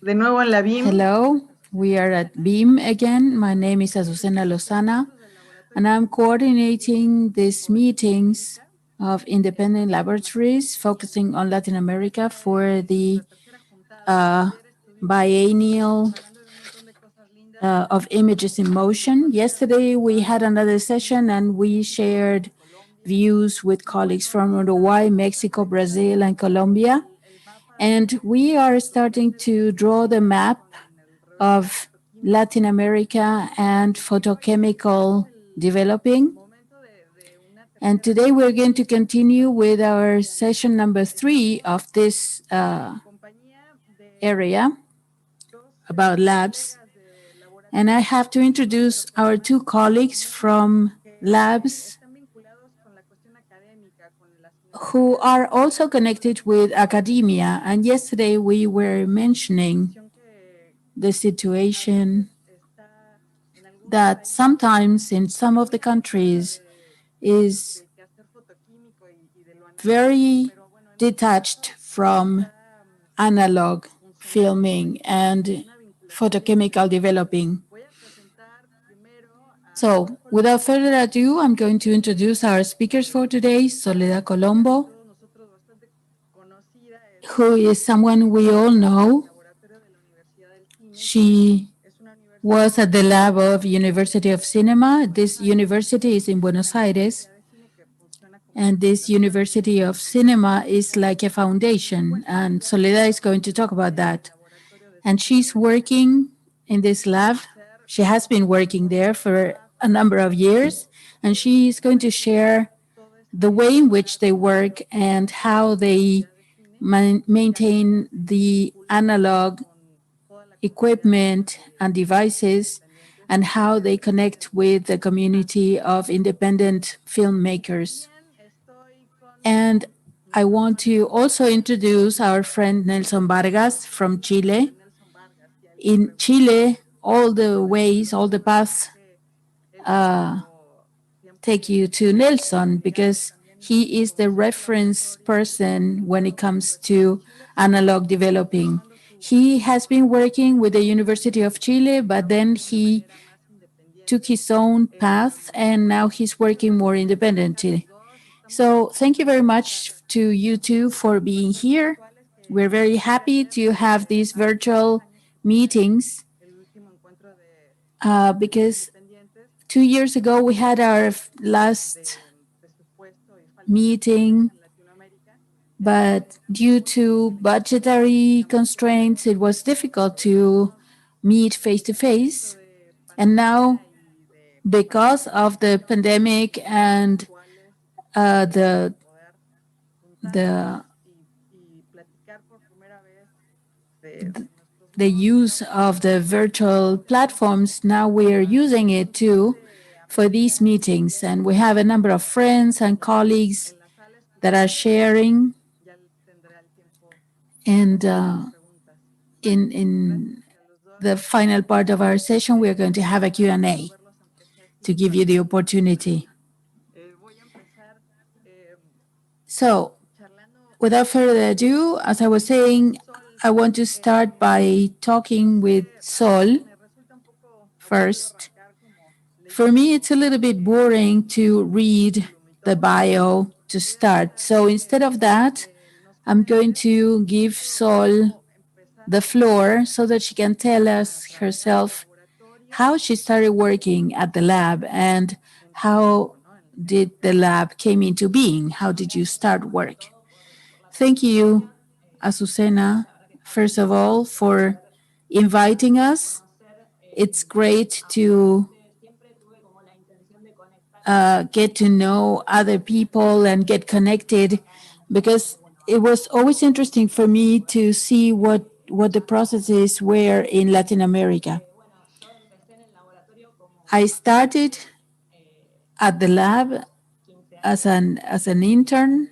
de nuevo en la BIM. Hello, we are at BIM again. My name is Azucena Lozana, and I'm coordinating these meetings of independent laboratories focusing on Latin America for the uh, biennial of images in motion. Yesterday, we had another session and we shared views with colleagues from Uruguay, Mexico, Brazil, and Colombia. And we are starting to draw the map of Latin America and photochemical developing. And today we're going to continue with our session number 3 of this area about labs. And I have to introduce our two colleagues from labs who are also connected with academia. And yesterday we were mentioning the situation that sometimes in some of the countries is very detached from analog filming and photochemical developing. So, without further ado, I'm going to introduce our speakers for today, Soledad Colombo, who is someone we all know. She was at the lab of University of Cinema. This university is in Buenos Aires, and this University of Cinema is like a foundation, and Soledad is going to talk about that. And she's working in this lab. She has been working there for a number of years, and she is going to share the way in which they work and how they maintain the analog equipment and devices and how they connect with the community of independent filmmakers. And I want to also introduce our friend Nelson Vargas from Chile. In Chile, all the ways, all the paths take you to Nelson because he is the reference person when it comes to analog developing. He has been working with the University of Chile, but then he took his own path and now he's working more independently. So thank you very much to you two for being here. We're very happy to have these virtual meetings because 2 years ago we had our last meeting, but due to budgetary constraints, it was difficult to meet face to face. And now, because of the pandemic and the the use of the virtual platforms, now we are using it too for these meetings. And we have a number of friends and colleagues that are sharing. And in the final part of our session, we are going to have a Q&A to give you the opportunity. So, without further ado, as I was saying, I want to start by talking with Sol first. For me, it's a little bit boring to read the bio to start. So instead of that, I'm going to give Sol the floor so that she can tell us herself how she started working at the lab and how did the lab came into being. How did you start work? Thank you, Azucena, first of all, for inviting us. It's great to get to know other people and get connected because it was always interesting for me to see what the processes were in Latin America. I started at the lab as an intern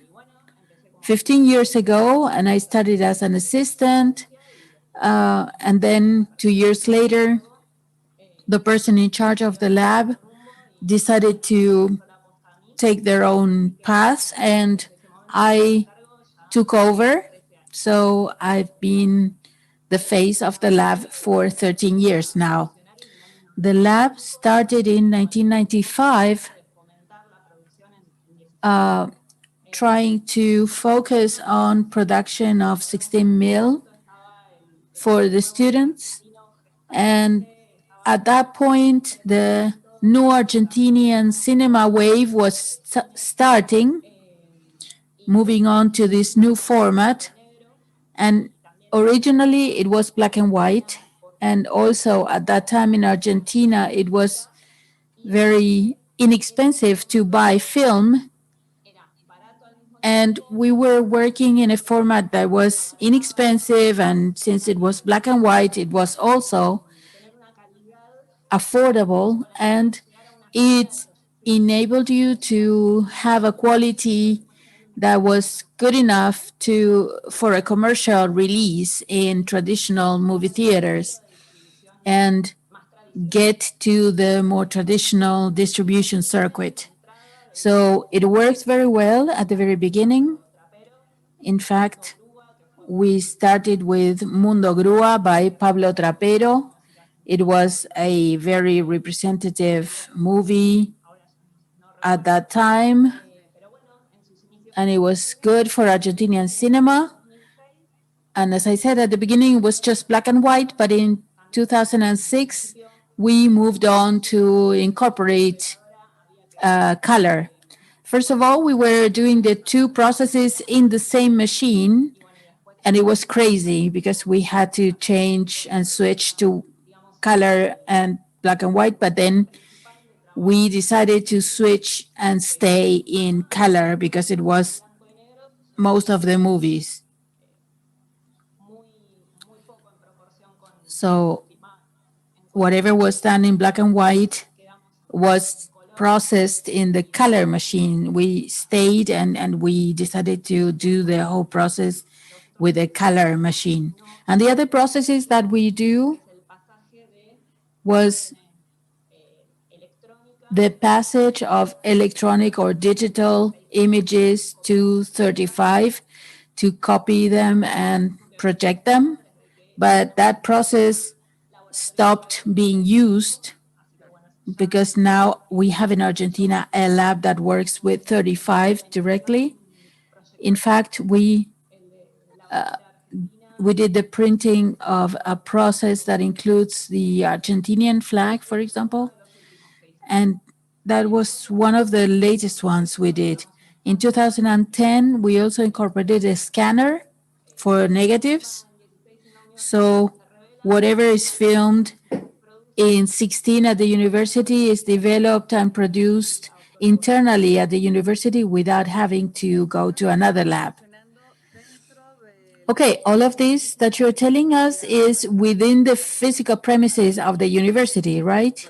15 years ago, and I started as an assistant. And then 2 years later, the person in charge of the lab decided to take their own path, and I took over. So I've been the face of the lab for 13 years now. The lab started in 1995, uh, trying to focus on production of 16 mil for the students. And at that point, the new Argentinian cinema wave was starting, moving on to this new format. And originally, it was black and white. And also, at that time in Argentina, it was very inexpensive to buy film. And we were working in a format that was inexpensive. And since it was black and white, it was also affordable, and it enabled you to have a quality that was good enough for a commercial release in traditional movie theaters and get to the more traditional distribution circuit. So it works very well at the very beginning. In fact, we started with Mundo Grúa by Pablo Trapero. It was a very representative movie at that time, and it was good for Argentinian cinema. And as I said at the beginning, it was just black and white, but in 2006, we moved on to incorporate color. First of all, we were doing the two processes in the same machine, and it was crazy because we had to change and switch to color and black and white, but then we decided to switch and stay in color because it was most of the movies. So whatever was done in black and white was processed in the color machine. We stayed and we decided to do the whole process with a color machine. And the other processes that we do was the passage of electronic or digital images to 35 to copy them and project them. But that process stopped being used because now we have in Argentina a lab that works with 35 directly. In fact, we did the printing of a process that includes the Argentinian flag, for example, and that was one of the latest ones we did. In 2010, we also incorporated a scanner for negatives. So whatever is filmed in 16 at the university is developed and produced internally at the university without having to go to another lab. Okay, all of this that you're telling us is within the physical premises of the university, right?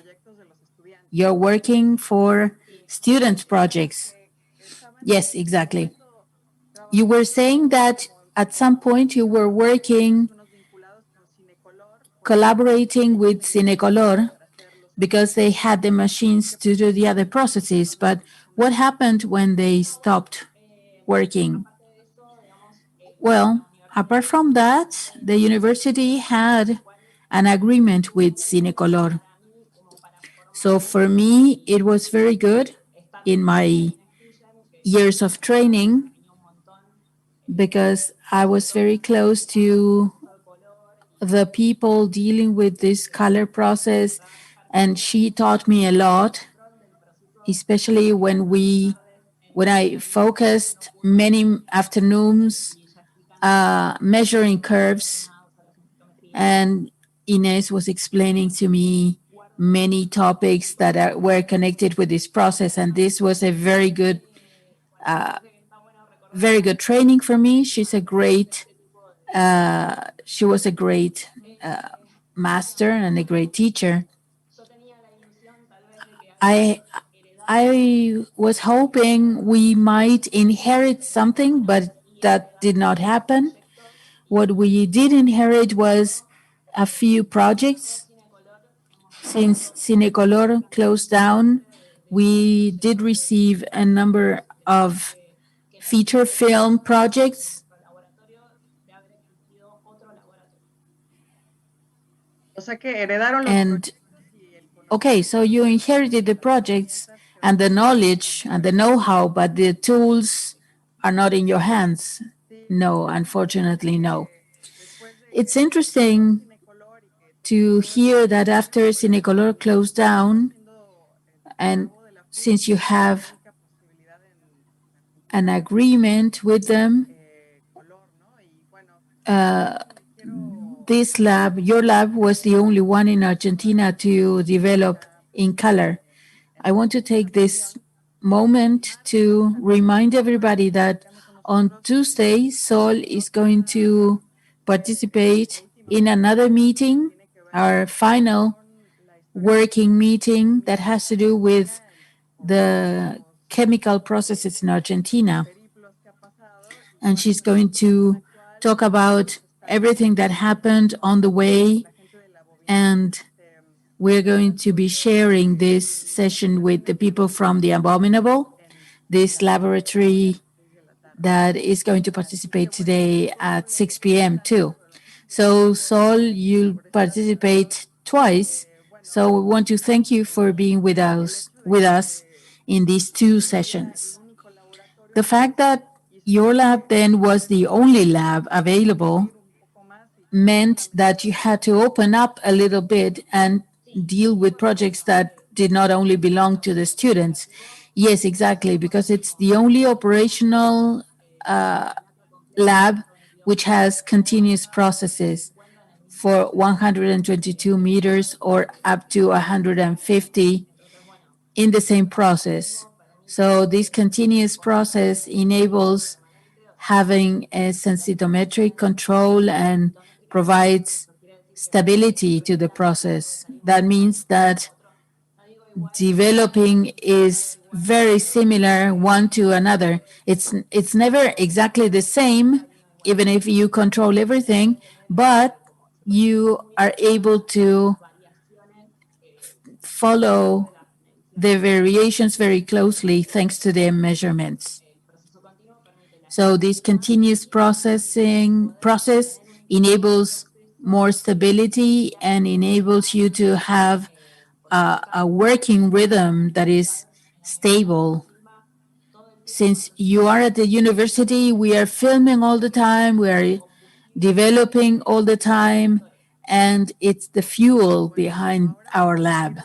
You're working for student projects. Yes, exactly. You were saying that at some point you were working, collaborating with Cinecolor because they had the machines to do the other processes. But what happened when they stopped working? Well, apart from that, the university had an agreement with Cinecolor. So for me, it was very good in my years of training because I was very close to the people dealing with this color process, and she taught me a lot, especially when I focused many afternoons measuring curves, and Ines was explaining to me many topics that were connected with this process, and this was a very good training for me. She was a great master and a great teacher. I was hoping we might inherit something, but that did not happen. What we did inherit was a few projects. Since Cinecolor closed down, we did receive a number of feature film projects. And okay, so you inherited the projects and the knowledge and the know-how, but the tools are not in your hands. No, unfortunately, no. It's interesting to hear that after Cinecolor closed down, and since you have an agreement with them, uh, this lab, your lab, was the only one in Argentina to develop in color. I want to take this moment to remind everybody that on Tuesday, Sol is going to participate in another meeting, our final working meeting that has to do with the chemical processes in Argentina. And she's going to talk about everything that happened on the way. And we're going to be sharing this session with the people from the Abominable, this laboratory that is going to participate today at 6 p.m. too. So, Sol, you'll participate twice. So we want to thank you for being with us in these two sessions. The fact that your lab then was the only lab available meant that you had to open up a little bit and deal with projects that did not only belong to the students. Yes, exactly, because it's the only operational lab which has continuous processes for 122 meters or up to 150 in the same process. So this continuous process enables having a sensitometric control and provides stability to the process. That means that developing is very similar one to another. It's never exactly the same, even if you control everything, but you are able to follow the variations very closely thanks to the measurements. So this continuous process enables more stability and enables you to have a working rhythm that is stable. Since you are at the university, we are filming all the time, we are developing all the time, and it's the fuel behind our lab.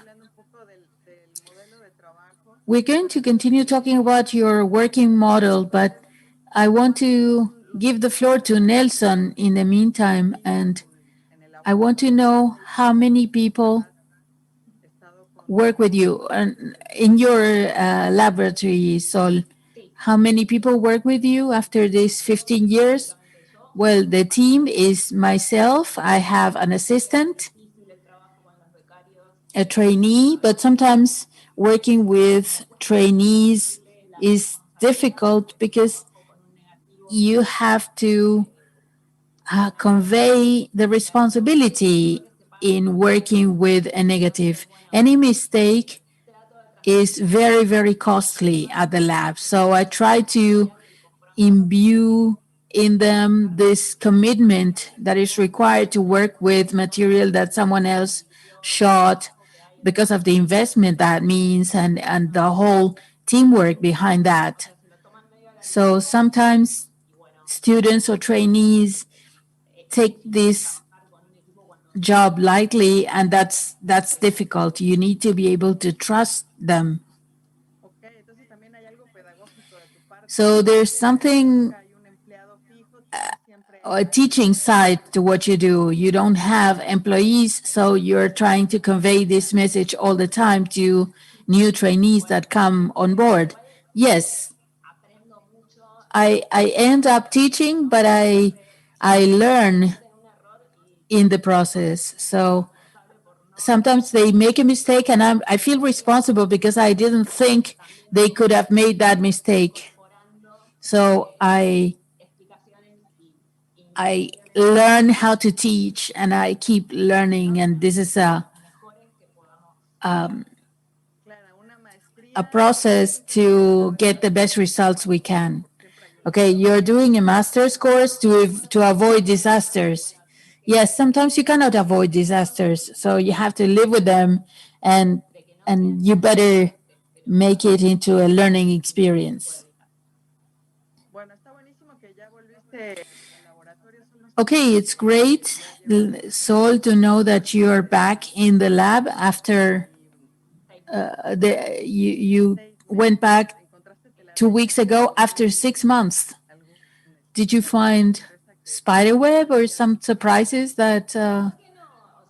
We're going to continue talking about your working model, but I want to give the floor to Nelson in the meantime, and I want to know how many people work with you in your laboratory, Sol. How many people work with you after these 15 years? Well, the team is myself. I have an assistant, a trainee, but sometimes working with trainees is difficult because you have to convey the responsibility in working with a negative. Any mistake is very, very costly at the lab. So I try to imbue in them this commitment that is required to work with material that someone else shot because of the investment that means and the whole teamwork behind that. So sometimes students or trainees take this job lightly, and that's difficult. You need to be able to trust them. So there's something a teaching side to what you do. You don't have employees, so you're trying to convey this message all the time to new trainees that come on board. Yes, I end up teaching, but I learn in the process. So sometimes they make a mistake, and I feel responsible because I didn't think they could have made that mistake. So I learn how to teach, and I keep learning, and this is a process to get the best results we can. Okay, you're doing a master's course to avoid disasters. Yes, sometimes you cannot avoid disasters, so you have to live with them, and you better make it into a learning experience. Okay, it's great, Sol, to know that you are back in the lab after you went back 2 weeks ago after 6 months. Did you find spiderweb or some surprises that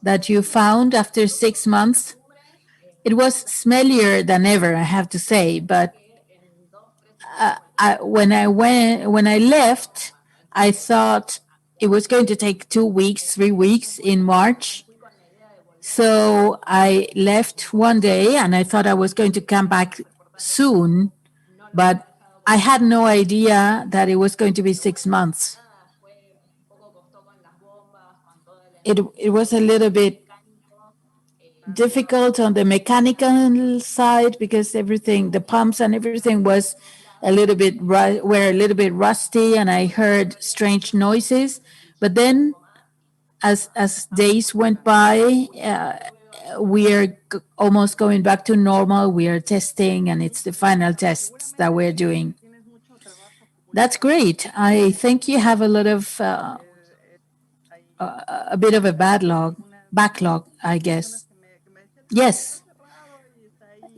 that you found after 6 months? It was smellier than ever, I have to say. But when I left, I thought it was going to take 2 weeks, 3 weeks in March. So I left one day, and I thought I was going to come back soon, but I had no idea that it was going to be 6 months. It was a little bit difficult on the mechanical side because everything, the pumps and everything was were a little bit rusty, and I heard strange noises. But then, as days went by, we are almost going back to normal. We are testing, and it's the final tests that we're doing. That's great. I think you have a lot of a bit of a backlog, I guess. Yes,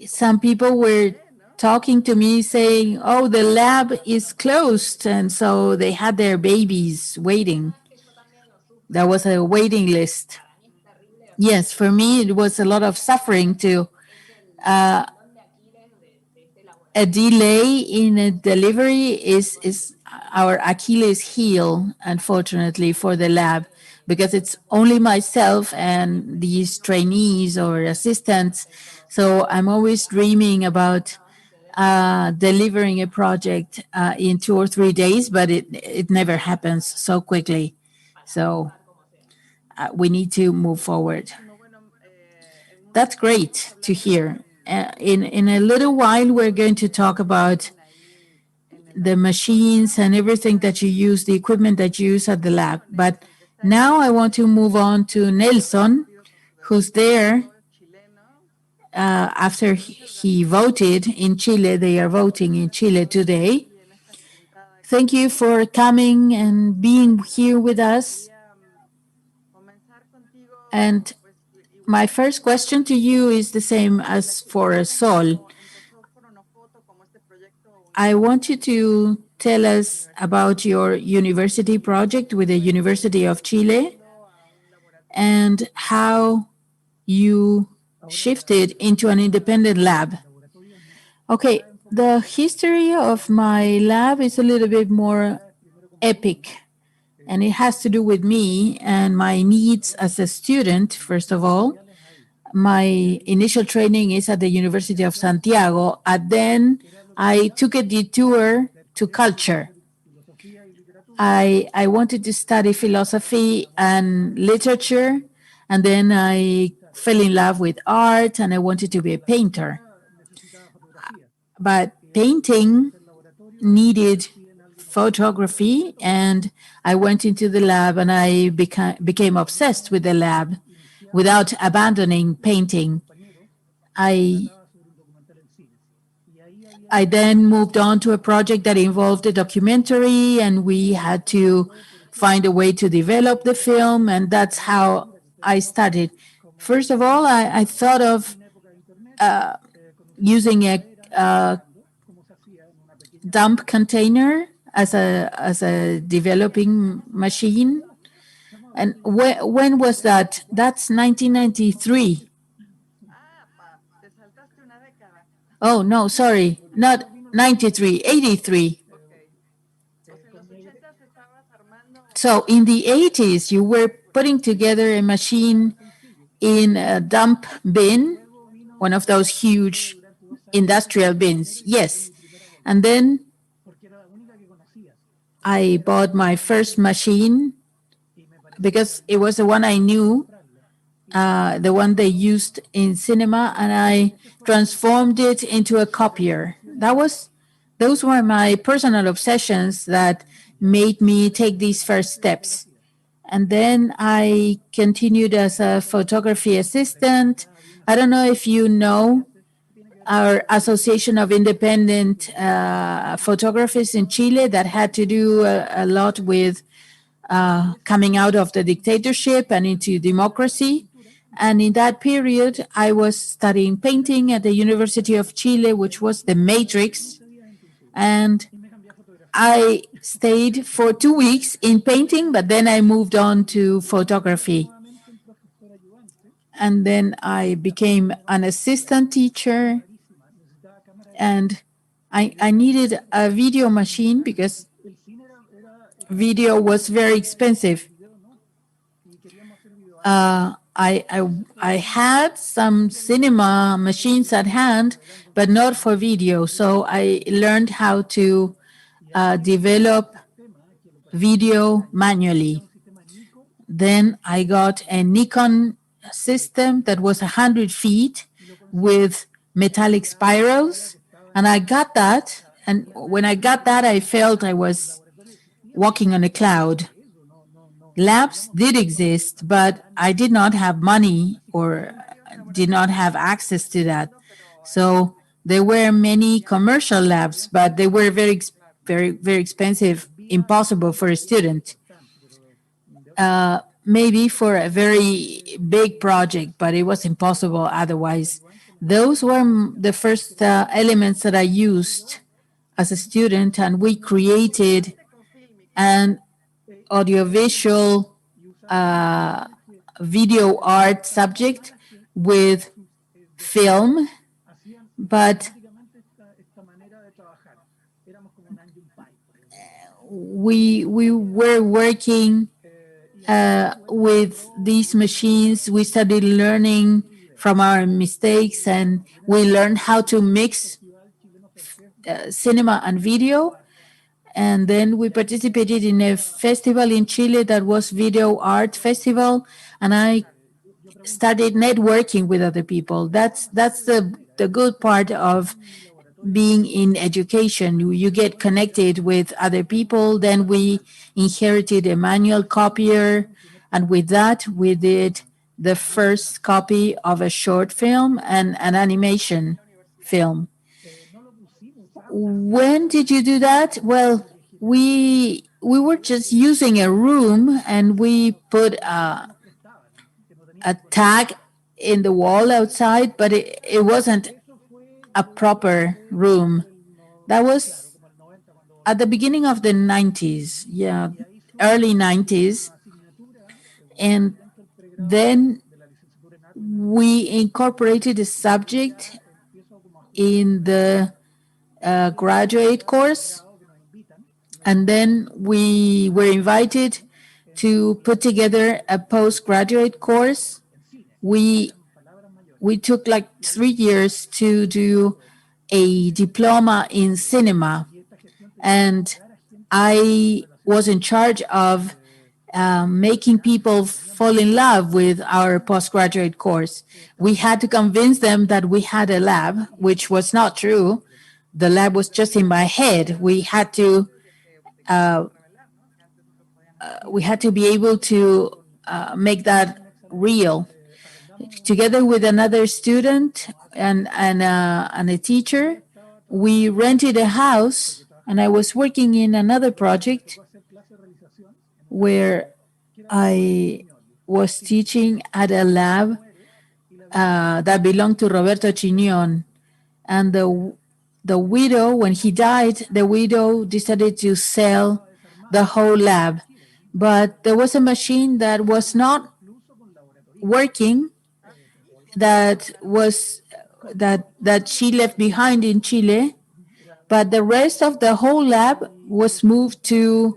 some people were talking to me saying, "Oh, the lab is closed," and so they had their babies waiting. There was a waiting list. Yes, for me, it was a lot of suffering to a delay in a delivery is our Achilles heel, unfortunately, for the lab, because it's only myself and these trainees or assistants. So I'm always dreaming about delivering a project in 2 or 3 days, but it never happens so quickly. So we need to move forward. That's great to hear. In a little while, we're going to talk about the machines and everything that you use, the equipment that you use at the lab. But now I want to move on to Nelson, who's there after he voted in Chile. They are voting in Chile today. Thank you for coming and being here with us. And my first question to you is the same as for Sol. I want you to tell us about your university project with the University of Chile and how you shifted into an independent lab. Okay, the history of my lab is a little bit more epic, and it has to do with me and my needs as a student, first of all. My initial training is at the University of Santiago, and then I took a detour to culture. I wanted to study philosophy and literature, and then I fell in love with art, and I wanted to be a painter. But painting needed photography, and I went into the lab, and I became obsessed with the lab without abandoning painting. I I then moved on to a project that involved a documentary, and we had to find a way to develop the film, and that's how I started. First of all, I thought of using a dump container as a developing machine. And when was that? That's 1993. Oh, no, sorry, not 93, 83. So in the 80s, you were putting together a machine in a dump bin, one of those huge industrial bins. Yes. And then I bought my first machine because it was the one I knew, the one they used in cinema, and I transformed it into a copier. Those were my personal obsessions that made me take these first steps. And then I continued as a photography assistant. I don't know if you know our Association of Independent Photographers in Chile that had to do a lot with coming out of the dictatorship and into democracy. And in that period, I was studying painting at the University of Chile, which was the Matrix. And I stayed for 2 weeks in painting, but then I moved on to photography. And then I became an assistant teacher. And I needed a video machine because video was very expensive. I had some cinema machines at hand, but not for video. So I learned how to develop video manually. Then I got a Nikon system that was 100 feet with metallic spirals. And I got that. And when I got that, I felt I was walking on a cloud. Labs did exist, but I did not have money or did not have access to that. So there were many commercial labs, but they were very expensive, impossible for a student. Maybe for a very big project, but it was impossible otherwise. Those were the first elements that I used as a student, and we created an audiovisual video art subject with film, but we were working with these machines. We started learning from our mistakes, and we learned how to mix cinema and video. And then we participated in a festival in Chile that was Video Art Festival, and I started networking with other people. That's the good part of being in education. You get connected with other people. Then we inherited a manual copier, and with that we did the first copy of a short film and an animation film. When did you do that? Well, we were just using a room, and we put a tag in the wall outside, but it wasn't a proper room. That was at the beginning of the 90s, yeah, early 90s. And then we incorporated a subject in the graduate course. And then we were invited to put together a postgraduate course. We took like 3 years to do a diploma in cinema, and I was in charge of making people fall in love with our postgraduate course. We had to convince them that we had a lab, which was not true. The lab was just in my head. We had to be able to make that real. Together with another student and a teacher, we rented a house, and I was working in another project where I was teaching at a lab that belonged to Roberto Chignon. And the widow, when he died, the widow decided to sell the whole lab. But there was a machine that was not working, that she left behind in Chile, but the rest of the whole lab was moved to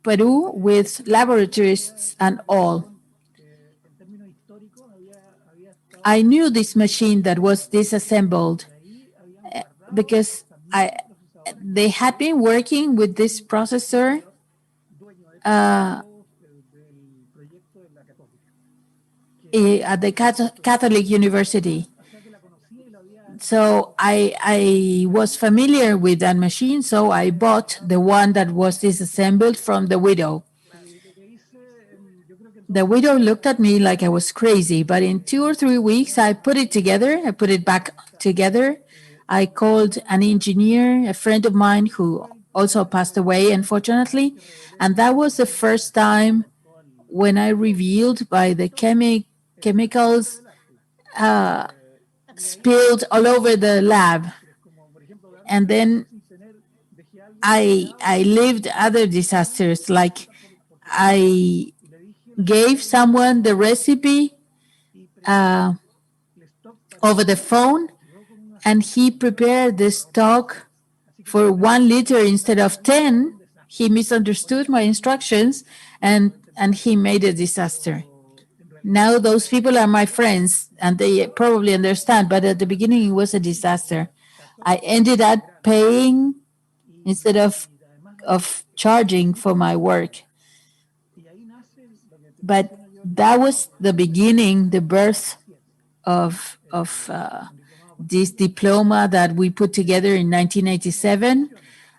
Peru with laboratories and all. I knew this machine that was disassembled because they had been working with this processor at the Catholic University. So I was familiar with that machine, so I bought the one that was disassembled from the widow. The widow looked at me like I was crazy, but in 2 or 3 weeks, I put it together. I put it back together. I called an engineer, a friend of mine who also passed away, unfortunately. And that was the first time when I revealed by the chemicals spilled all over the lab. And then I lived other disasters, like I gave someone the recipe uh, over the phone, and he prepared the stock for 1 liter instead of 10. He misunderstood my instructions, and he made a disaster. Now those people are my friends and they probably understand, but at the beginning it was a disaster. I ended up paying instead of charging for my work. But that was the beginning, the birth of this diploma that we put together in 1987.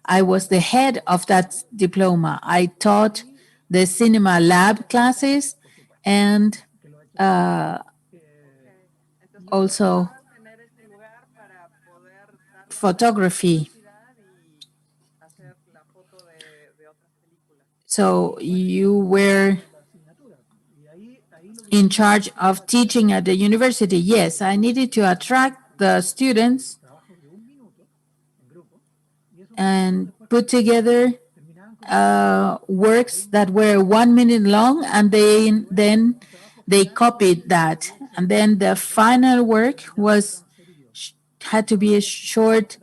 I was the head of that diploma. I taught the cinema lab classes and also photography. So you were in charge of teaching at the university. Yes, I needed to attract the students and put together works that were 1 minute long, and then they copied that, and then the final work was had to be a short,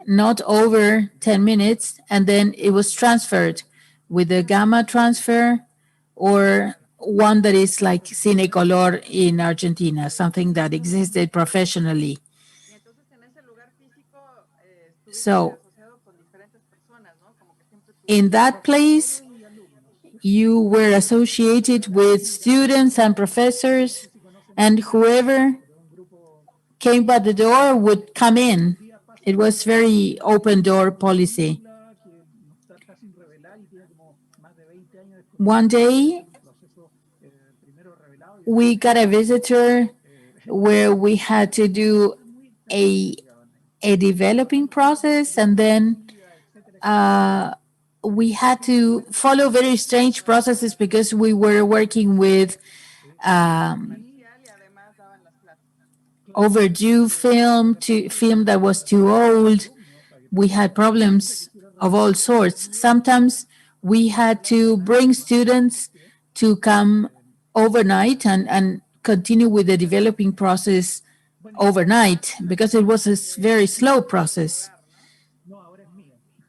not over 10 minutes, and then it was transferred with the gamma transfer, or one that is like Cinecolor in Argentina, something that existed professionally. So in that place, you were associated with students and professors, and whoever came by the door would come in. It was very open door policy. One day, we got a visitor where we had to do a a developing process, and then we had to follow very strange processes because we were working with overdue film, to film that was too old. We had problems of all sorts. Sometimes we had to bring students to come overnight and continue with the developing process overnight because it was a very slow process.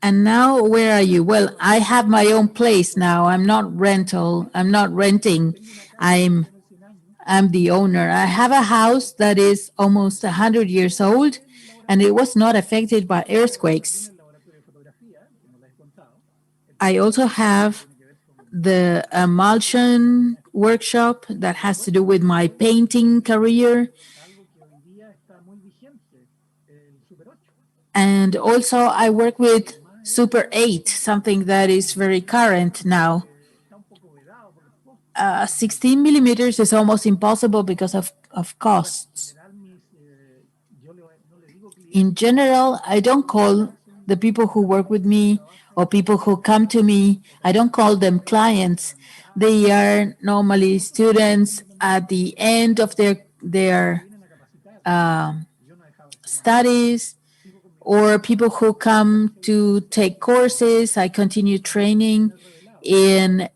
And now, where are you? Well, I have my own place now. I'm not rental. I'm not renting. I'm I'm the owner. I have a house that is almost 100 years old, and it was not affected by earthquakes. I also have the emulsion workshop that has to do with my painting career. And also, I work with Super 8, something that is very current now. 16 millimeters is almost impossible because of costs. In general, I don't call the people who work with me or people who come to me, I don't call them clients. They are normally students at the end of their studies, or people who come to take courses. I continue training in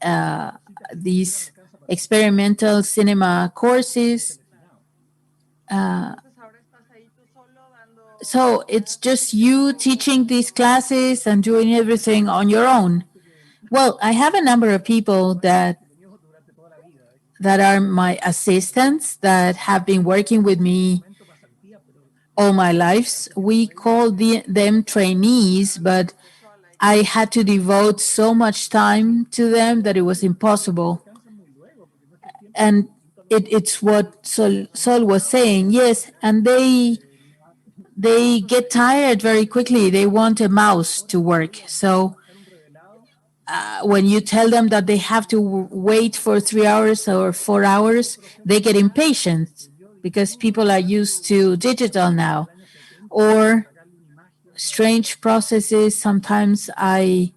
these experimental cinema courses. So it's just you teaching these classes and doing everything on your own. Well, I have a number of people that are my assistants that have been working with me all my lives. We call them trainees, but I had to devote so much time to them that it was impossible. And it's what Sol was saying. Yes, and they get tired very quickly. They want a mouse to work. So when you tell them that they have to wait for 3 hours or 4 hours, they get impatient because people are used to digital now. Or strange processes. Sometimes I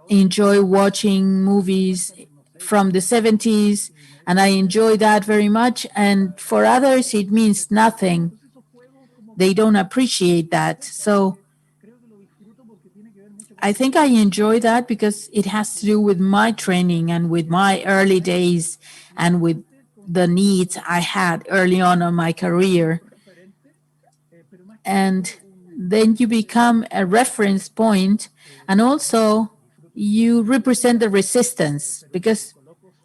enjoy watching movies from the 70s, and I enjoy that very much. And for others, it means nothing. They don't appreciate that. So I think I enjoy that because it has to do with my training and with my early days and with the needs I had early on in my career. And then you become a reference point, and also you represent the resistance because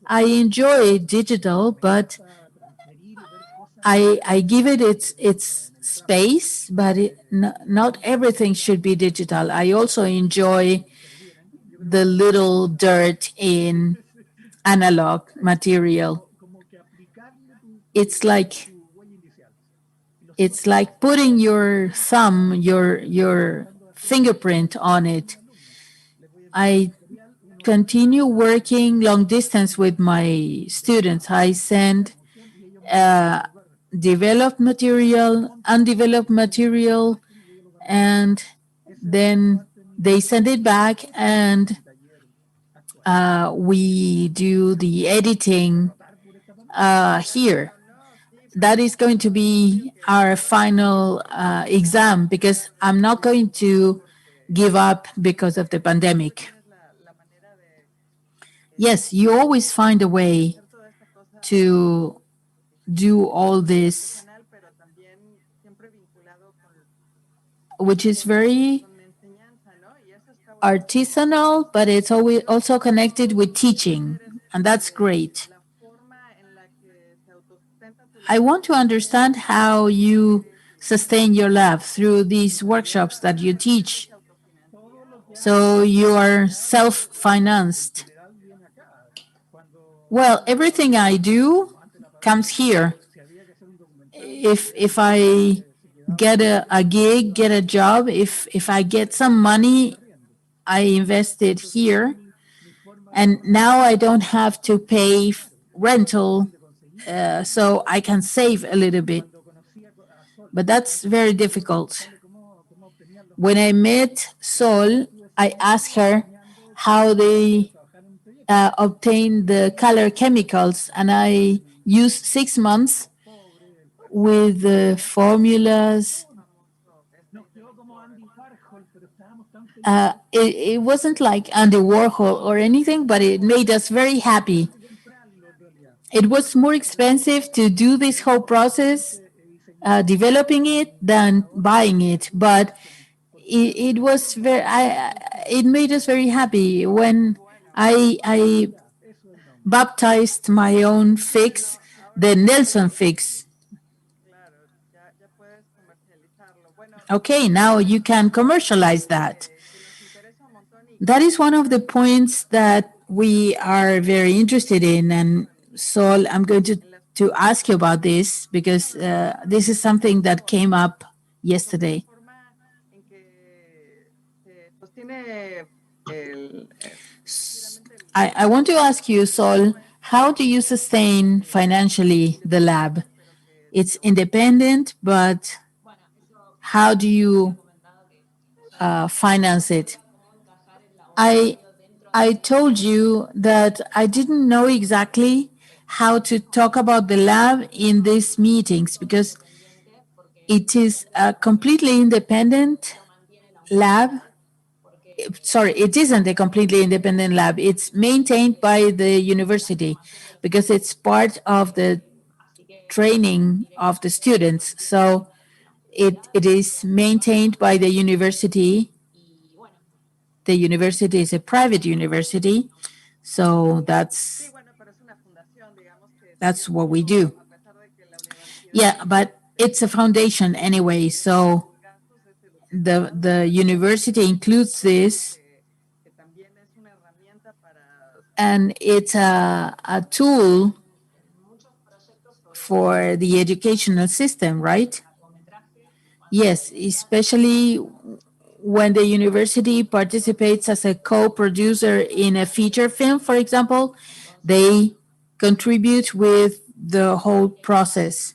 I enjoy digital, but I give it its space, but not everything should be digital. I also enjoy the little dirt in analog material. It's like it's like putting your thumb, your fingerprint on it. I continue working long distance with my students. I send uh, developed material, undeveloped material, and then they send it back, and we do the editing here. That is going to be our final exam because I'm not going to give up because of the pandemic. Yes, you always find a way to do all this, which is very artisanal, but it's always also connected with teaching, and that's great. I want to understand how you sustain your lab through these workshops that you teach. So you are self-financed. Well, everything I do comes here. If I get a gig, get a job, if I get some money, I invest it here. And now I don't have to pay rental, so I can save a little bit. But that's very difficult. When I met Sol, I asked her how they obtain the color chemicals, and I used 6 months with the formulas. It wasn't like Andy Warhol or anything, but it made us very happy. It was more expensive to do this whole process, developing it, than buying it, but it was very. It made us very happy when I baptized my own fix, the Nelson fix. Okay, now you can commercialize that. That is one of the points that we are very interested in. And Sol, I'm going to ask you about this because this is something that came up yesterday. I want to ask you, Sol, how do you sustain financially the lab? It's independent, but how do you finance it? I I told you that I didn't know exactly how to talk about the lab in these meetings because it is a completely independent lab. Sorry, it isn't a completely independent lab. It's maintained by the university because it's part of the training of the students. So it is maintained by the university. The university is a private university, so that's what we do. Yeah, but it's a foundation anyway, so the university includes this, and it's a tool for the educational system, right? Yes, especially when the university participates as a co-producer in a feature film, for example, they contribute with the whole process.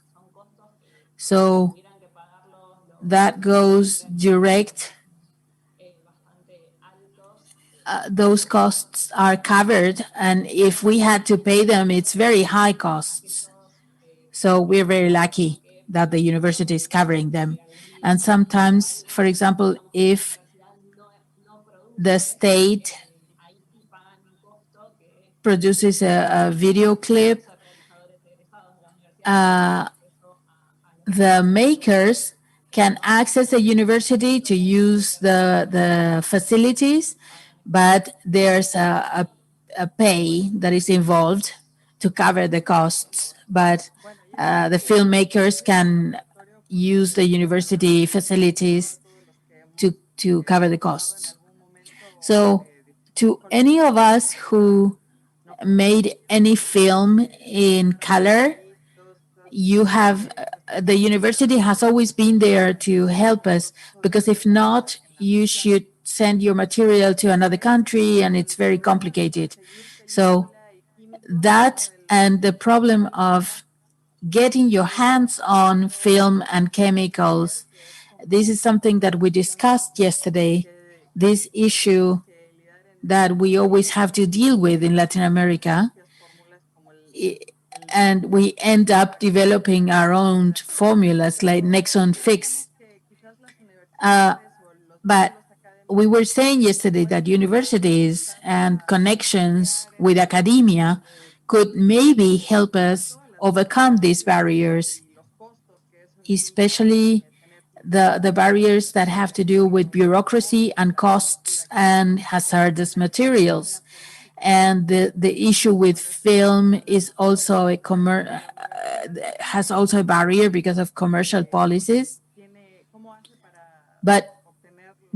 So that goes direct. Those costs are covered, and if we had to pay them, it's very high costs. So we're very lucky that the university is covering them. And sometimes, for example, if the state produces a video clip, uh, the makers can access the university to use the facilities, but there's a pay that is involved to cover the costs. But the filmmakers can use the university facilities to cover the costs. So, to any of us who made any film in color, you have the university has always been there to help us, because if not, you should send your material to another country and it's very complicated. So that and the problem of getting your hands on film and chemicals, this is something that we discussed yesterday, this issue that we always have to deal with in Latin America. And we end up developing our own formulas like Nexon Fix. But we were saying yesterday that universities and connections with academia could maybe help us overcome these barriers, especially the barriers that have to do with bureaucracy and costs and hazardous materials. And the issue with film is also has also a barrier because of commercial policies. But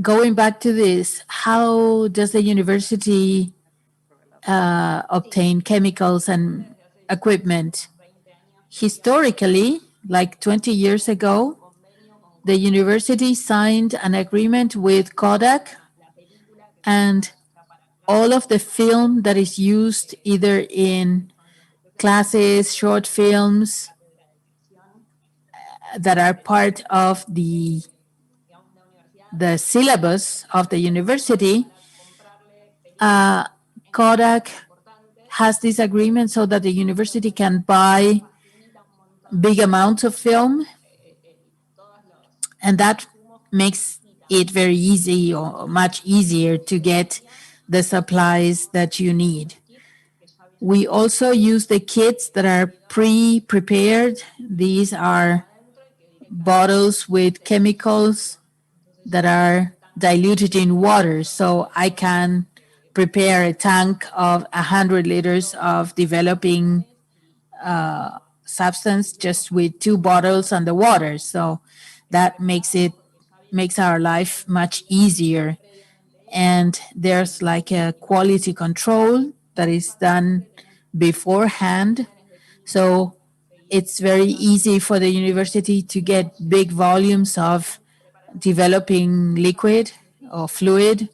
going back to this, how does the university obtain chemicals and equipment? Historically, like 20 years ago, the university signed an agreement with Kodak, and all of the film that is used either in classes, short films that are part of the syllabus of the university, Kodak has this agreement so that the university can buy big amounts of film, and that makes it very easy or much easier to get the supplies that you need. We also use the kits that are pre-prepared. These are bottles with chemicals that are diluted in water. So I can prepare a tank of 100 liters of developing substance just with 2 bottles and the water. So that makes our life much easier. And there's like a quality control that is done beforehand. So it's very easy for the university to get big volumes of developing liquid or fluid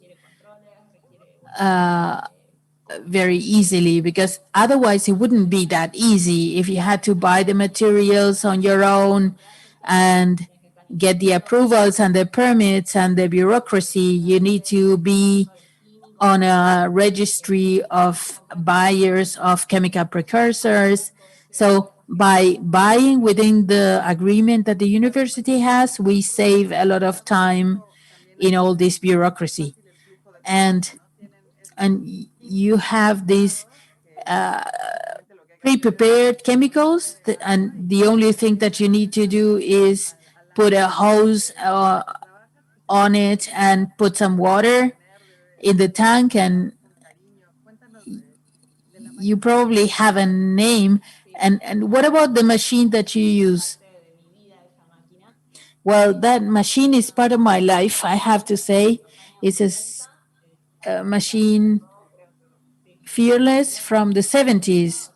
very easily, because otherwise it wouldn't be that easy if you had to buy the materials on your own and get the approvals and the permits and the bureaucracy. You need to be on a registry of buyers of chemical precursors. So by buying within the agreement that the university has, we save a lot of time in all this bureaucracy. And you have these pre-prepared chemicals, and the only thing that you need to do is put a hose on it and put some water in the tank, and you probably have a name. And what about the machine that you use? Well, that machine is part of my life, I have to say. It's a machine Fearless from the 70s.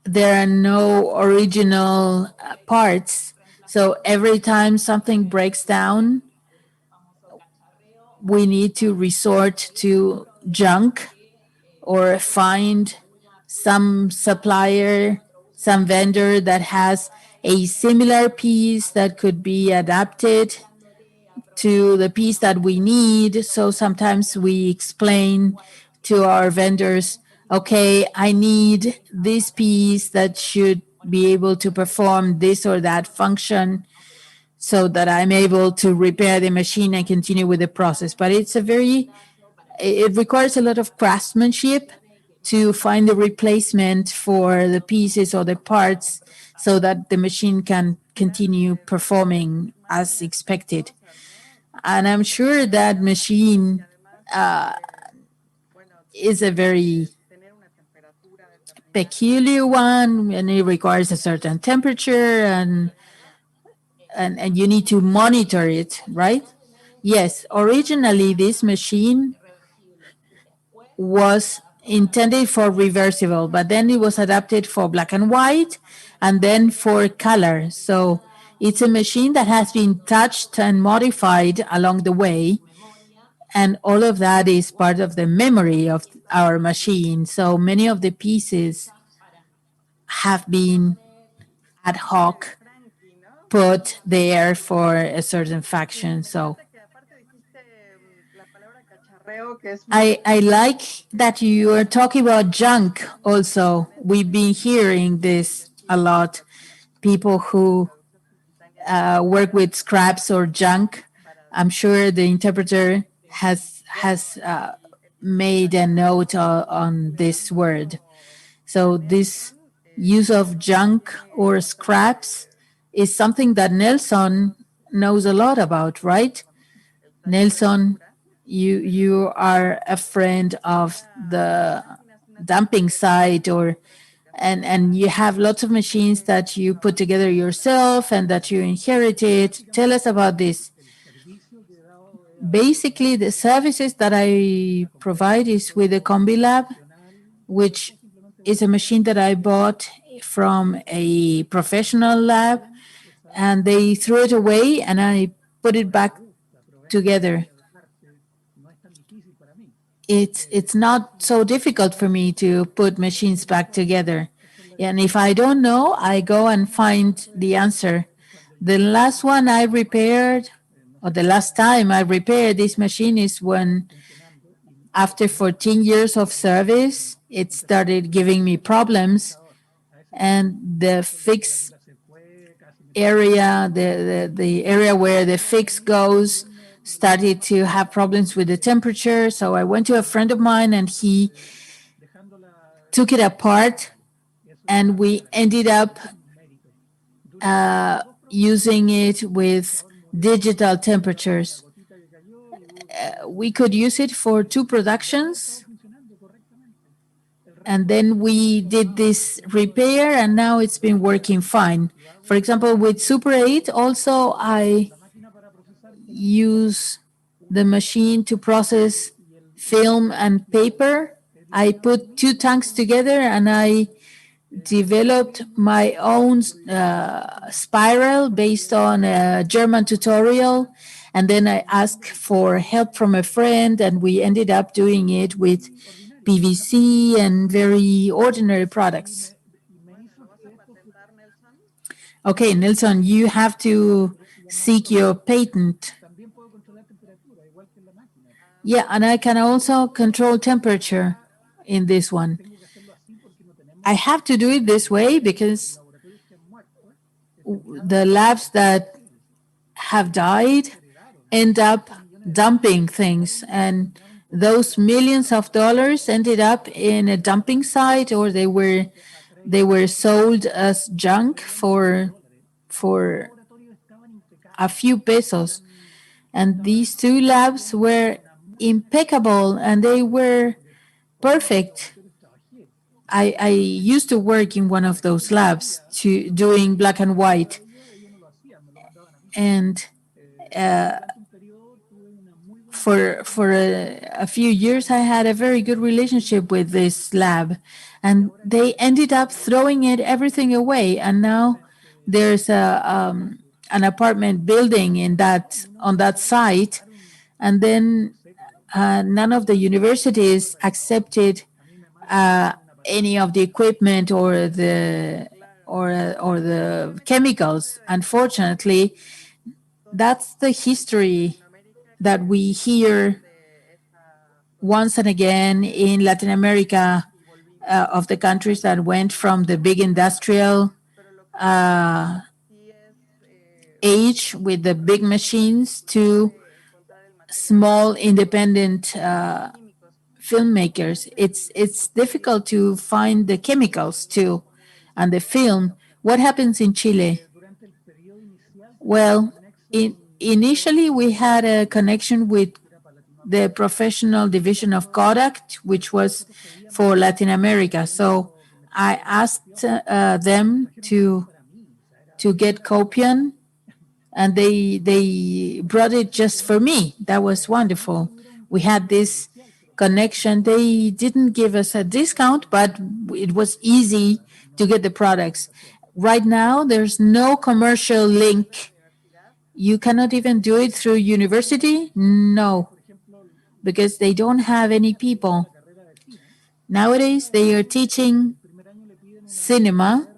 There are no original parts, So every time something breaks down, we need to resort to junk or find some supplier, some vendor that has a similar piece that could be adapted to the piece that we need. So sometimes we explain to our vendors, okay, I need this piece that should be able to perform this or that function so that I'm able to repair the machine and continue with the process. But it requires a lot of craftsmanship to find the replacement for the pieces or the parts so that the machine can continue performing as expected. And I'm sure that machine is a very peculiar one, and it requires a certain temperature, and you need to monitor it, right? Yes, originally this machine was intended for reversible, but then it was adapted for black and white and then for color. So it's a machine that has been touched and modified along the way. And all of that is part of the memory of our machine. So many of the pieces have been ad hoc put there for a certain faction. So I like that you are talking about junk also. We've been hearing this a lot. People who work with scraps or junk. I'm sure the interpreter has made a note on this word. So this use of junk or scraps is something that Nelson knows a lot about, right? Nelson, you are a friend of the dumping site, or and you have lots of machines that you put together yourself and that you inherited. Tell us about this. Basically, the services that I provide is with the Combi Lab, which is a machine that I bought from a professional lab, and they threw it away and I put it back together. It's not so difficult for me to put machines back together. And if I don't know, I go and find the answer. The last one I repaired, or the last time I repaired this machine, is when after 14 years of service, it started giving me problems, and the fix area, the area where the fix goes, started to have problems with the temperature. So I went to a friend of mine and he took it apart, and we ended up using it with digital temperatures. We could use it for 2 productions, and then we did this repair, and now it's been working fine. For example, with Super 8, also I use the machine to process film and paper. I put 2 tanks together and I developed my own spiral based on a German tutorial. And then I asked for help from a friend, and we ended up doing it with PVC and very ordinary products. Okay, Nelson, you have to seek your patent. Yeah, and I can also control temperature in this one. I have to do it this way because the labs that have died end up dumping things, and those millions of dollars ended up in a dumping site, or they were sold as junk for a few pesos. And these 2 labs were impeccable and they were perfect. I used to work in one of those labs doing black and white. And for a few years, I had a very good relationship with this lab. And they ended up throwing everything away. And now there's an apartment building in that on that site, and then none of the universities accepted uh, any of the equipment or the chemicals. Unfortunately, that's the history that we hear once and again in Latin America, of the countries that went from the big industrial uh, age with the big machines to small independent filmmakers. It's difficult to find the chemicals too, and the film. What happens in Chile? Well, initially we had a connection with the professional division of Kodak, which was for Latin America. So I asked them to get Copian, and they brought it just for me. That was wonderful. We had this connection. They didn't give us a discount, but it was easy to get the products. Right now, there's no commercial link. You cannot even do it through university. No, because they don't have any people. Nowadays, they are teaching cinema,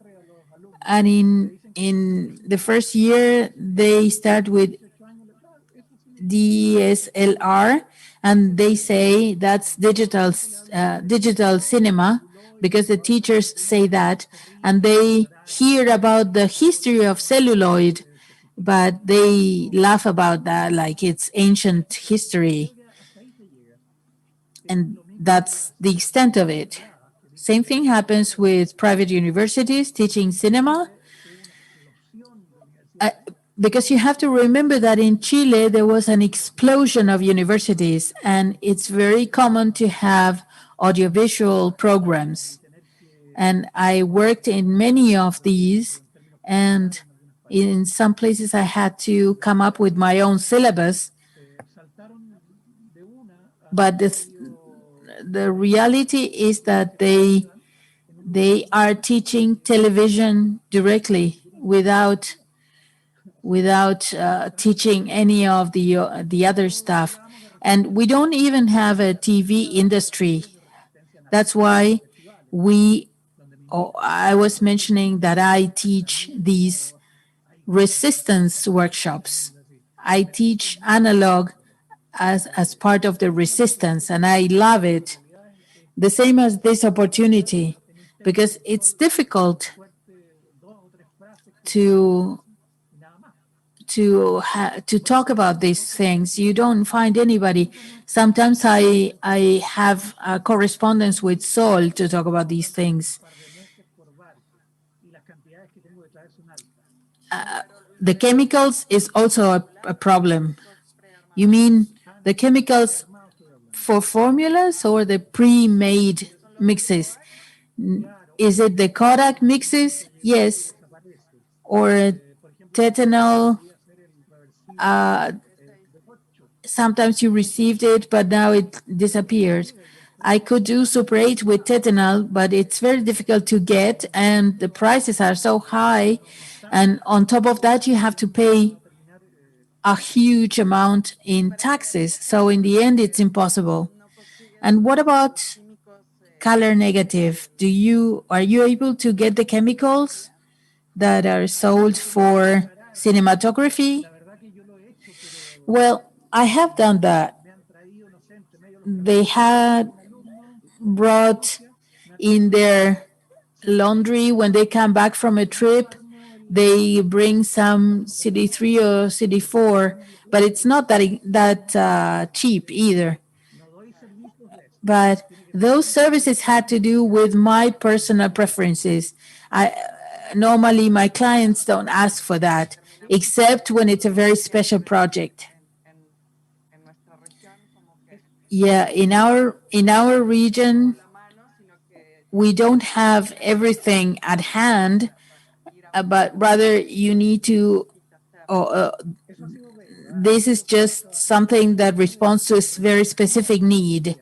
and in the first year, they start with DSLR, and they say that's digital cinema because the teachers say that, and they hear about the history of celluloid, but they laugh about that like it's ancient history, and that's the extent of it. Same thing happens with private universities teaching cinema. Uh, because you have to remember that in Chile there was an explosion of universities, and it's very common to have audiovisual programs. And I worked in many of these, and in some places I had to come up with my own syllabus. But the reality is that they are teaching television directly without teaching any of the other stuff. And we don't even have a TV industry. That's why we, I was mentioning that I teach these resistance workshops. I teach analog as part of the resistance, and I love it. The same as this opportunity, because it's difficult to to talk about these things. You don't find anybody. Sometimes I have a correspondence with Sol to talk about these things. The chemicals is also a problem. You mean the chemicals for formulas or the pre-made mixes? Is it the Kodak mixes? Yes. Or tetanol, sometimes you received it, but now it disappeared. I could do Super 8 with tetanol, but it's very difficult to get, and the prices are so high. And on top of that, you have to pay a huge amount in taxes. So in the end, it's impossible. And what about color negative? Are you able to get the chemicals that are sold for cinematography? Well, I have done that. They had brought in their laundry when they come back from a trip. They bring some CD3 or CD4, but it's not that cheap either. But those services had to do with my personal preferences. I normally my clients don't ask for that, except when it's a very special project. Yeah, in our region, we don't have everything at hand, but rather you need to. This is just something that responds to a very specific need.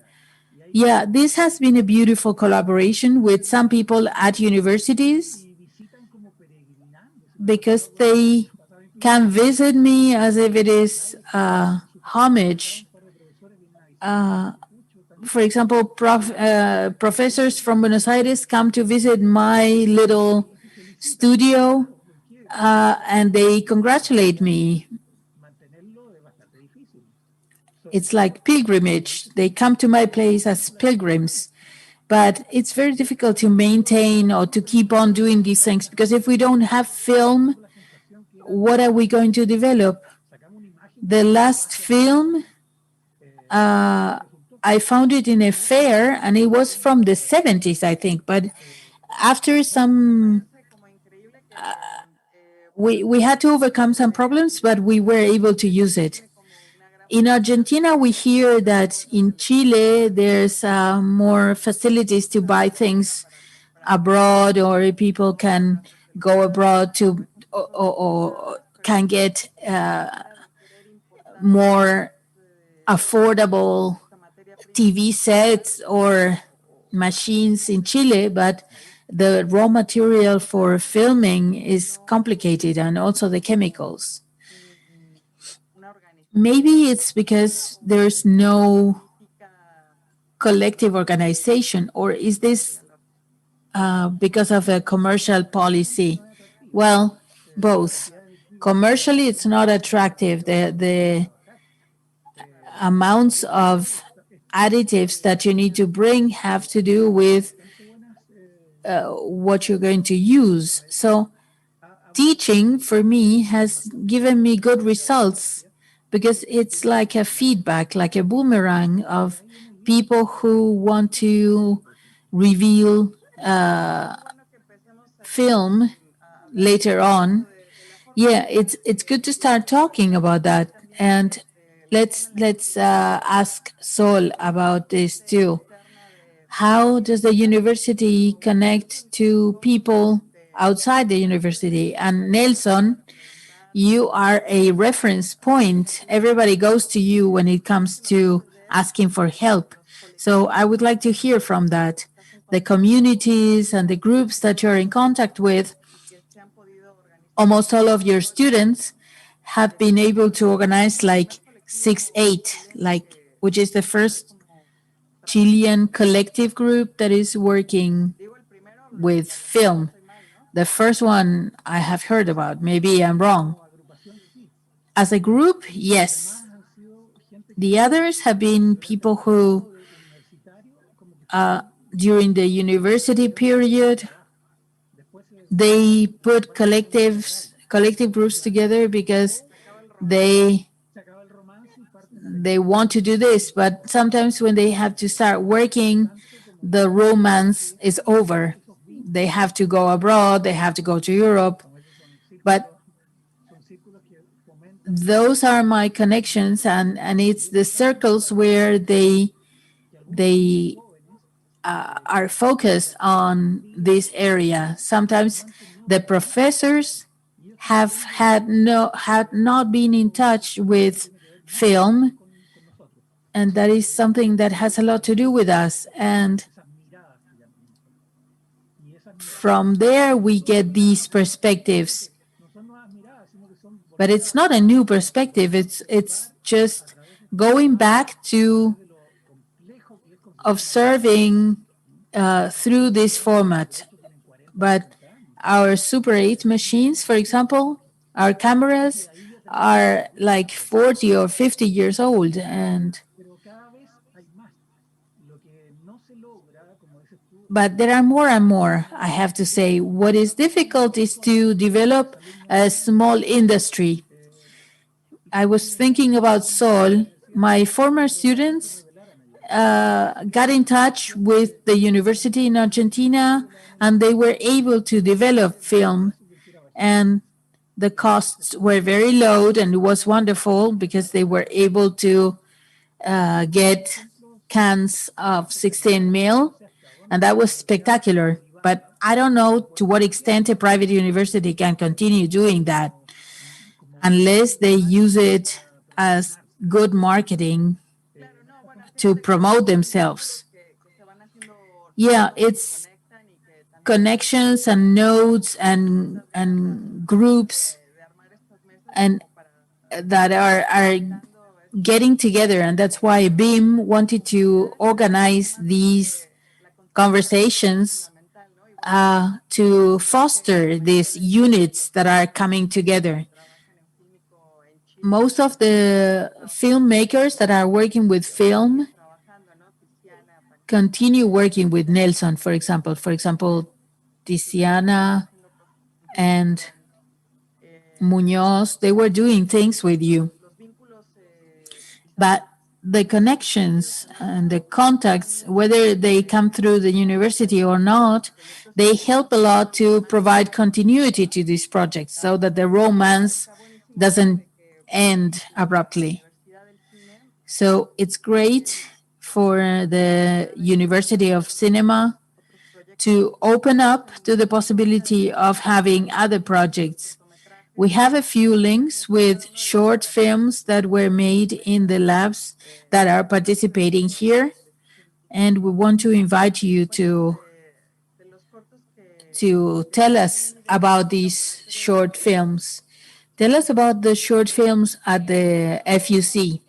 Yeah, this has been a beautiful collaboration with some people at universities because they can visit me as if it is homage. For example, professors from Buenos Aires come to visit my little studio and they congratulate me. It's like pilgrimage. They come to my place as pilgrims. But it's very difficult to maintain or to keep on doing these things because if we don't have film, what are we going to develop? The last film, uh, I found it in a fair and it was from the 70s, I think. But after some, we had to overcome some problems, but we were able to use it. In Argentina, we hear that in Chile, there's more facilities to buy things abroad, or people can go abroad to or can get more affordable TV sets or machines in Chile, but the raw material for filming is complicated and also the chemicals. Maybe it's because there's no collective organization, or is this because of a commercial policy? Well, both. Commercially, it's not attractive. The amounts of additives that you need to bring have to do with what you're going to use. So teaching for me has given me good results because it's like a feedback, like a boomerang of people who want to reveal film later on. Yeah, it's good to start talking about that, and let's ask Sol about this too. How does the university connect to people outside the university? And Nelson, you are a reference point. Everybody goes to you when it comes to asking for help. So I would like to hear from that. The communities and the groups that you're in contact with, almost all of your students have been able to organize like 6-8, like which is the first Chilean collective group that is working with film. The first one I have heard about, maybe I'm wrong. As a group, yes. The others have been people who, during the university period, they put collective groups together because they they want to do this, but sometimes when they have to start working, the romance is over. They have to go abroad, they have to go to Europe. But those are my connections, and it's the circles where they are focused on this area. Sometimes the professors had not been in touch with film, and that is something that has a lot to do with us. And from there, we get these perspectives. But it's not a new perspective. It's just going back to observing through this format. But our Super 8 machines, for example, our cameras are like 40 or 50 years old, and but there are more and more, I have to say. What is difficult is to develop a small industry. I was thinking about Sol. My former students got in touch with the university in Argentina, and they were able to develop film, and the costs were very low, and it was wonderful because they were able to get cans of 16 mil, and that was spectacular. But I don't know to what extent a private university can continue doing that unless they use it as good marketing to promote themselves. Yeah, it's connections and nodes and groups and that are getting together. And that's why BIM wanted to organize these conversations to foster these units that are coming together. Most of the filmmakers that are working with film continue working with Nelson, for example. For example, Tiziana and Munoz, they were doing things with you. But the connections and the contacts, whether they come through the university or not, they help a lot to provide continuity to these projects so that the romance doesn't end abruptly. So it's great for the University of Cinema to open up to the possibility of having other projects. We have a few links with short films that were made in the labs that are participating here, and we want to invite you to tell us about these short films. Tell us about the short films at the FUC.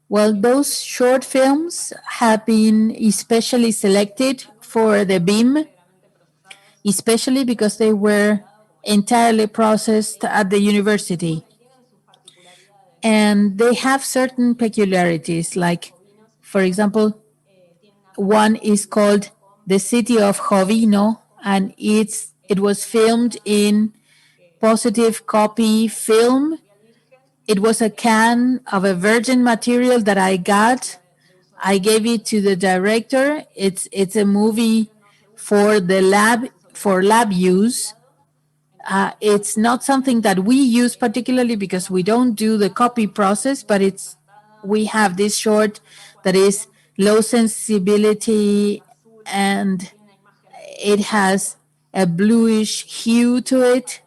Well, those short films have been especially selected for the BIM, especially because they were entirely processed at the university. And they have certain peculiarities, like, for example, one is called The City of Jovino, and it was filmed in positive copy film. It was a can of a virgin material that I got. I gave it to the director. It's a movie for the lab, for lab use. It's not something that we use particularly because we don't do the copy process, but we have this short that is low sensibility, and it has a bluish hue to it,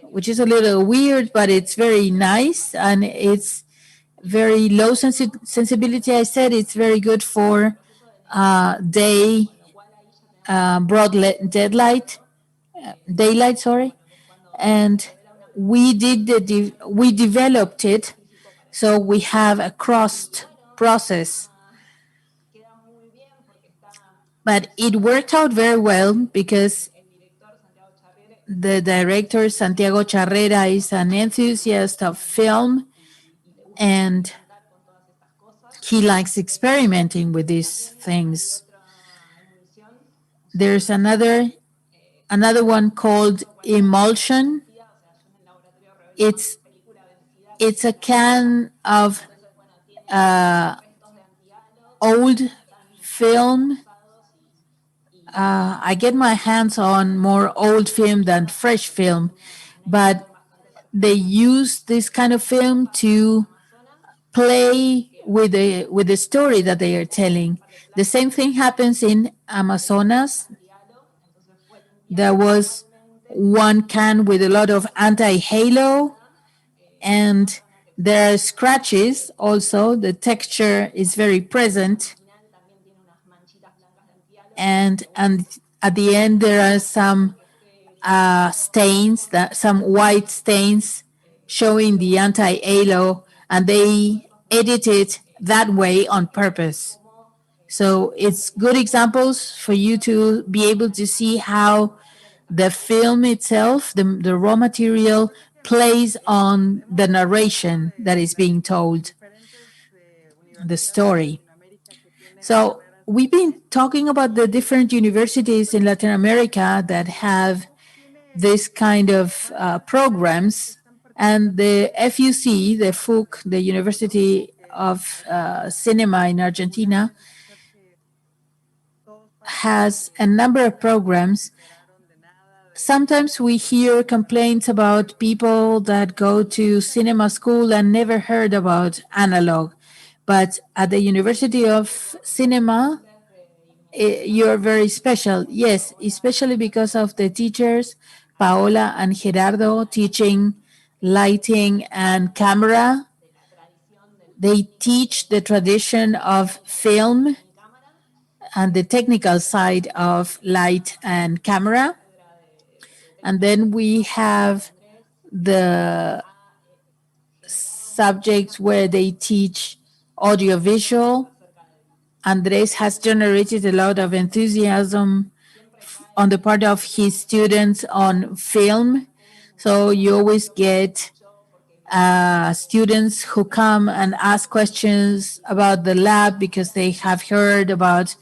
which is a little weird, but it's very nice, and it's very low sensibility. I said it's very good for day deadlight, daylight. Sorry, and we developed it, so we have a crossed process. But it worked out very well because the director Santiago Charrera is an enthusiast of film, and he likes experimenting with these things. There's another one called Emulsion. It's a can of old film. I get my hands on more old film than fresh film, but they use this kind of film to play with the story that they are telling. The same thing happens in Amazonas. There was one can with a lot of anti-halo, and there are scratches also. The texture is very present, and at the end there are some stains, some white stains showing the anti-halo, and they edit it that way on purpose. So it's good examples for you to be able to see how the film itself, the raw material, plays on the narration that is being told, the story. So we've been talking about the different universities in Latin America that have this kind of programs, and the FUC, the FUC, the University of Cinema in Argentina, has a number of programs. Sometimes we hear complaints about people that go to cinema school and never heard about analog. But at the University of Cinema, you're very special. Yes, especially because of the teachers, Paola and Gerardo, teaching lighting and camera. They teach the tradition of film and the technical side of light and camera. And then we have the subjects where they teach audiovisual. Andres has generated a lot of enthusiasm on the part of his students on film. So you always get students who come and ask questions about the lab because they have heard about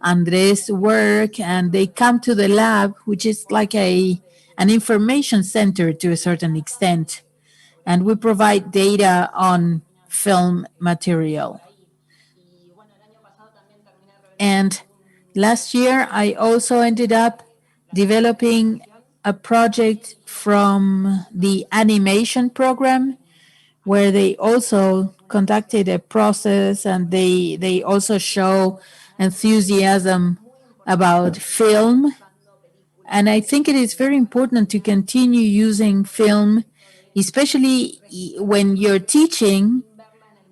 Andres' work, and they come to the lab, which is like an information center to a certain extent. And we provide data on film material. And last year, I also ended up developing a project from the animation program where they also conducted a process, and they also show enthusiasm about film. And I think it is very important to continue using film, especially when you're teaching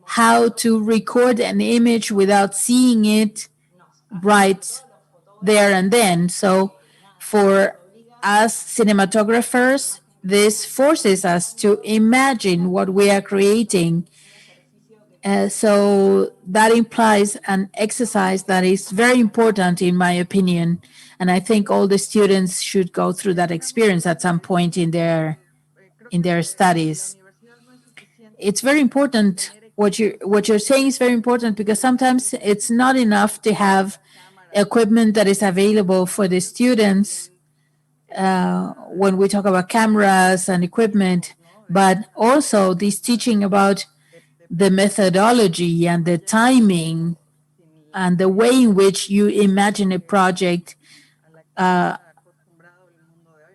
how to record an image without seeing it right there and then. So for us cinematographers, this forces us to imagine what we are creating. So that implies an exercise that is very important, in my opinion. And I think all the students should go through that experience at some point in their studies. It's very important. What you're saying is very important, because sometimes it's not enough to have equipment that is available for the students when we talk about cameras and equipment, but also this teaching about the methodology and the timing and the way in which you imagine a project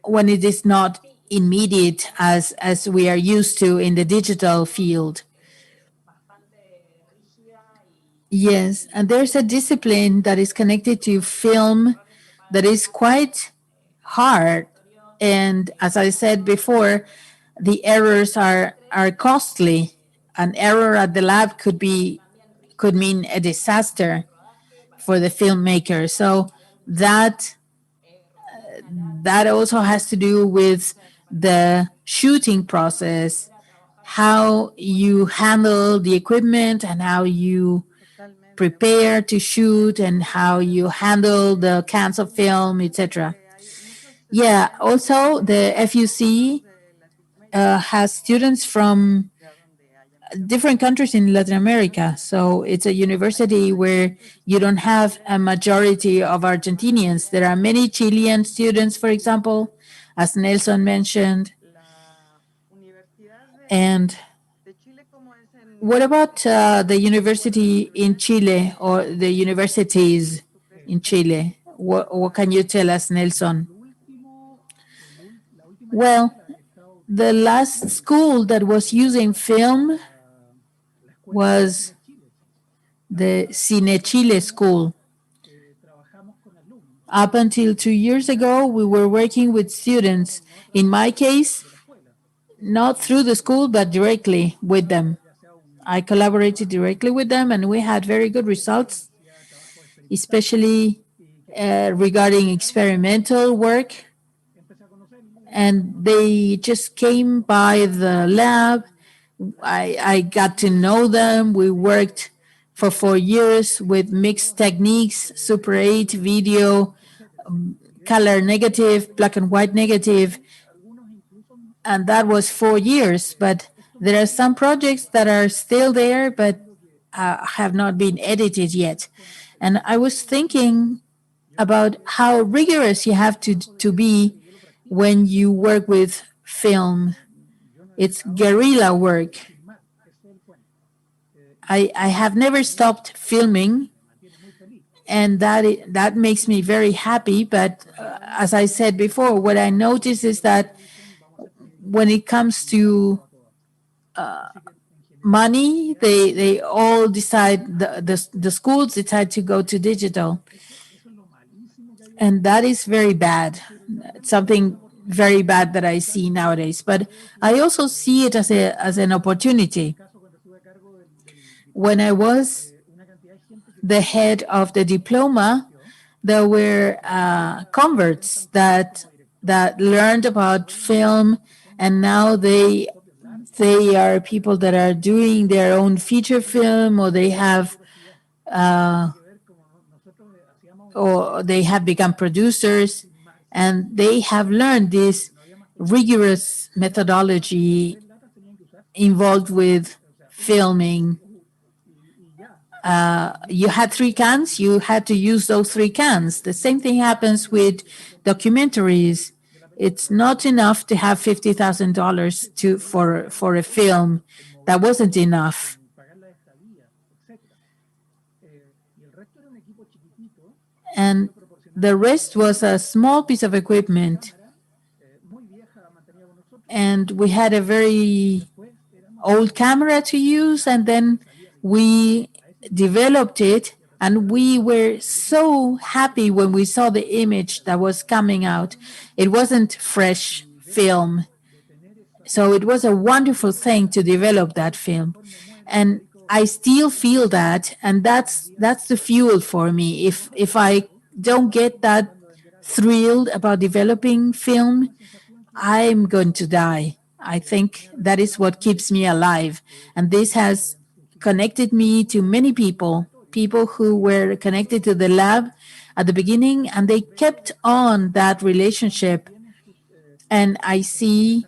when it is not immediate as we are used to in the digital field. Yes, and there's a discipline that is connected to film that is quite hard. And as I said before, the errors are costly. An error at the lab could mean a disaster for the filmmaker. So that that also has to do with the shooting process, how you handle the equipment and how you prepare to shoot and how you handle the cans of film, etc. Yeah, also the FUC has students from different countries in Latin America. So it's a university where you don't have a majority of Argentinians. There are many Chilean students, for example, as Nelson mentioned. And what about the university in Chile, or the universities in Chile? What can you tell us, Nelson? Well, the last school that was using film was the Cine Chile school. Up until 2 years ago, we were working with students. In my case, not through the school, but directly with them. I collaborated directly with them, and we had very good results, especially regarding experimental work. And they just came by the lab. I got to know them. We worked for 4 years with mixed techniques, Super 8, video, color negative, black and white negative, and that was 4 years. But there are some projects that are still there, but have not been edited yet. And I was thinking about how rigorous you have to be when you work with film. It's guerrilla work. I have never stopped filming, and that makes me very happy. But as I said before, what I notice is that when it comes to money, they all decide, the schools decide to go to digital. And that is very bad. It's something very bad that I see nowadays. But I also see it as an opportunity. When I was the head of the diploma, there were converts that learned about film and now they are people that are doing their own feature film, uh, or they have become producers, and they have learned this rigorous methodology involved with filming. You had 3 cans, you had to use those 3 cans. The same thing happens with documentaries. It's not enough to have $50,000 to for a film. That wasn't enough. And the rest was a small piece of equipment. And we had a very old camera to use, and then we developed it, and we were so happy when we saw the image that was coming out. It wasn't fresh film, so it was a wonderful thing to develop that film. And I still feel that, and that's the fuel for me. If I don't get that thrilled about developing film, I'm going to die. I think that is what keeps me alive. And this has connected me to many people, people who were connected to the lab at the beginning, and they kept on that relationship. And I see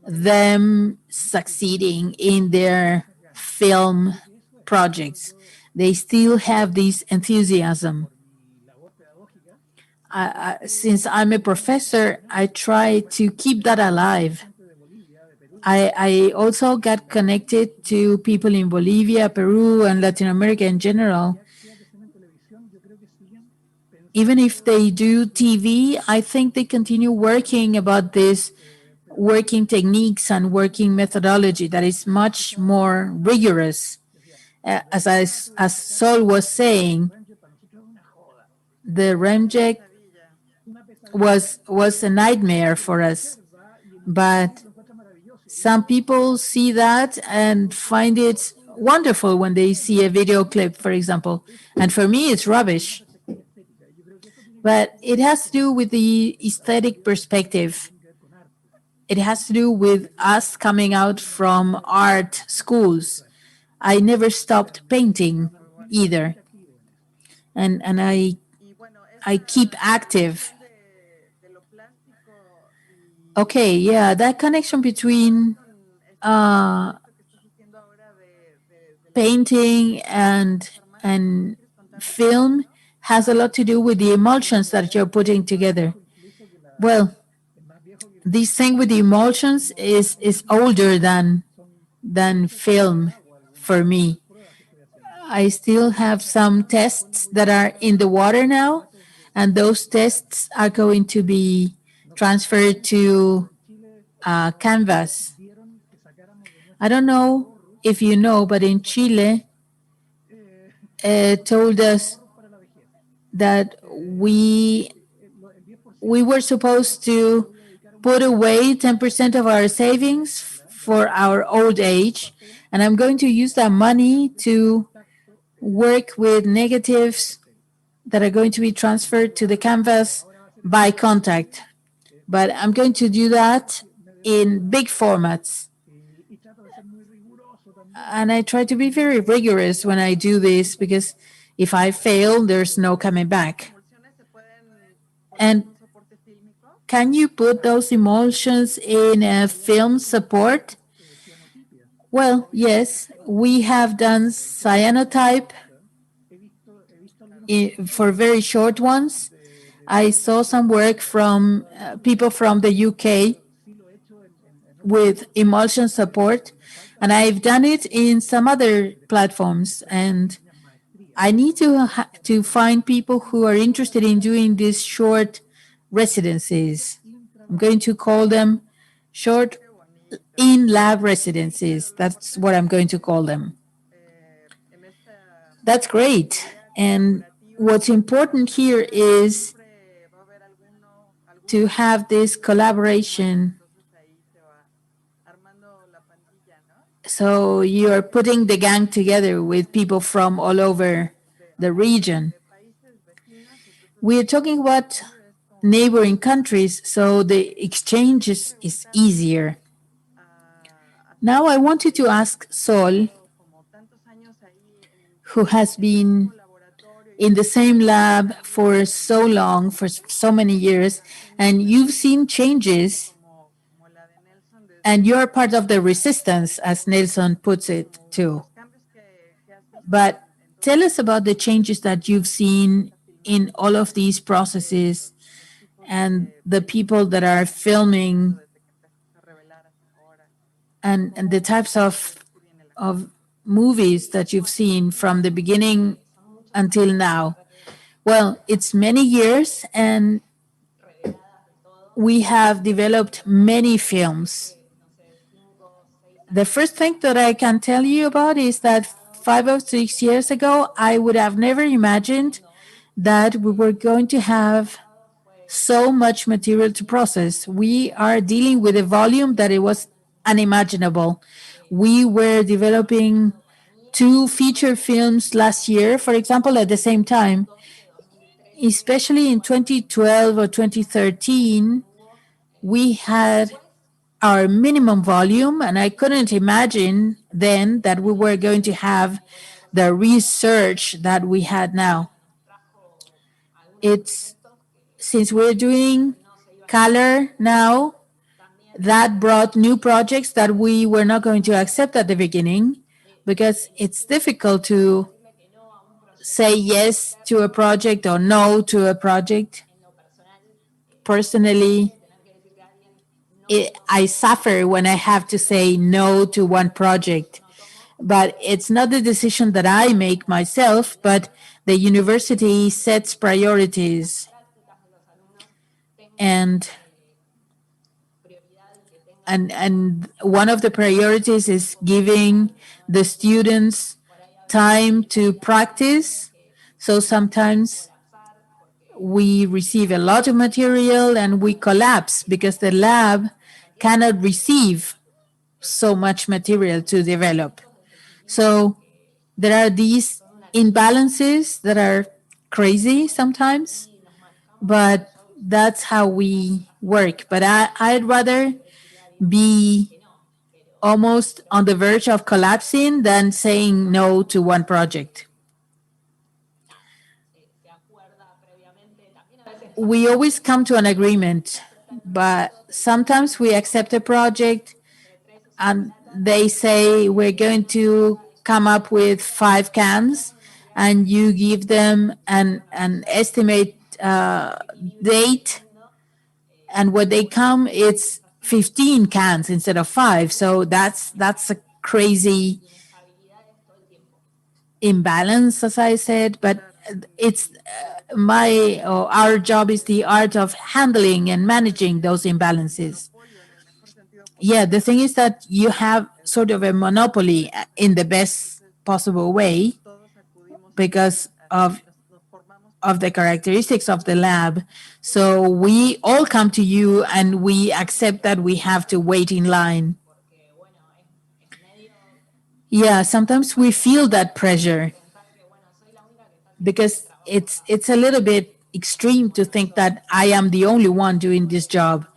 them succeeding in their film projects. They still have this enthusiasm. Since I'm a professor, I try to keep that alive. I also got connected to people in Bolivia, Peru, and Latin America in general. Even if they do TV, I think they continue working about this working techniques and working methodology that is much more rigorous. As Sol was saying, the Remjek was a nightmare for us, but some people see that and find it wonderful when they see a video clip, for example. And for me, it's rubbish. But it has to do with the aesthetic perspective. It has to do with us coming out from art schools. I never stopped painting either. And I keep active. Okay, yeah, that connection between uh, painting and film has a lot to do with the emulsions that you're putting together. Well, this thing with the emulsions is older than film for me. I still have some tests that are in the water now, and those tests are going to be transferred to Canvas. I don't know if you know, but in Chile, told us that we were supposed to put away 10% of our savings for our old age, and I'm going to use that money to work with negatives that are going to be transferred to the canvas by contact. But I'm going to do that in big formats. And I try to be very rigorous when I do this, because if I fail, there's no coming back. And can you put those emulsions in a film support? Well, yes, we have done cyanotype for very short ones. I saw some work from people from the UK with emulsion support, and I've done it in some other platforms. And I need to find people who are interested in doing these short residencies. I'm going to call them short in-lab residencies. That's what I'm going to call them. That's great. And what's important here is to have this collaboration. So you are putting the gang together with people from all over the region. We're talking about neighboring countries, so the exchange is easier. Now I wanted to ask Sol, who has been in the same lab for so long, for so many years, and you've seen changes, and you're part of the resistance, as Nelson puts it too. But tell us about the changes that you've seen in all of these processes and the people that are filming, and the types of movies that you've seen from the beginning until now. Well, it's many years, and we have developed many films. The first thing that I can tell you about is that 5 or 6 years ago, I would have never imagined that we were going to have so much material to process. We are dealing with a volume that it was unimaginable. We were developing two feature films last year, for example, at the same time, especially in 2012 or 2013. We had our minimum volume, and I couldn't imagine then that we were going to have the research that we had now. It's since we're doing color now, that brought new projects that we were not going to accept at the beginning, because it's difficult to say yes to a project or no to a project. Personally, I suffer when I have to say no to one project, but it's not the decision that I make myself, but the university sets priorities. And one of the priorities is giving the students time to practice. So sometimes we receive a lot of material and we collapse because the lab cannot receive so much material to develop. So there are these imbalances that are crazy sometimes, but that's how we work. But I'd rather be almost on the verge of collapsing than saying no to one project. We always come to an agreement, but sometimes we accept a project and they say we're going to come up with 5 cans, and you give them an estimate date, and when they come, it's 15 cans instead of 5. So that's a crazy imbalance, as I said. But it's my or our job is the art of handling and managing those imbalances. Yeah, the thing is that you have sort of a monopoly in the best possible way because of the characteristics of the lab. So we all come to you and we accept that we have to wait in line. Yeah, sometimes we feel that pressure because it's a little bit extreme to think that I am the only one doing this job,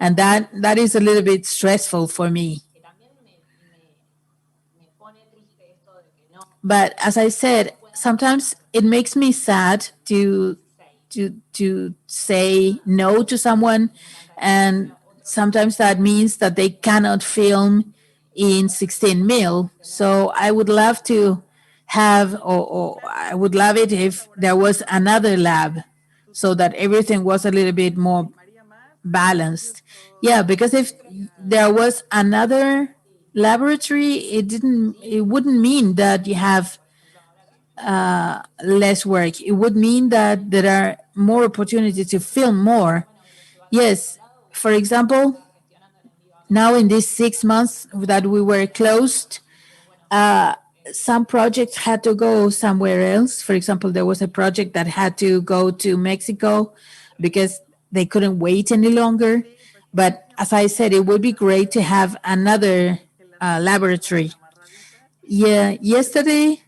and that is a little bit stressful for me. But as I said, sometimes it makes me sad to say no to someone, and sometimes that means that they cannot film in 16 mil. So I would love to have, or I would love it if there was another lab so that everything was a little bit more balanced. Yeah, because if there was another laboratory, it wouldn't mean that you have less work. It would mean that there are more opportunities to film more. Yes, for example, now in these 6 months that we were closed, some projects had to go somewhere else. For example, there was a project that had to go to Mexico because they couldn't wait any longer. But as I said, it would be great to have another laboratory. Yeah, yesterday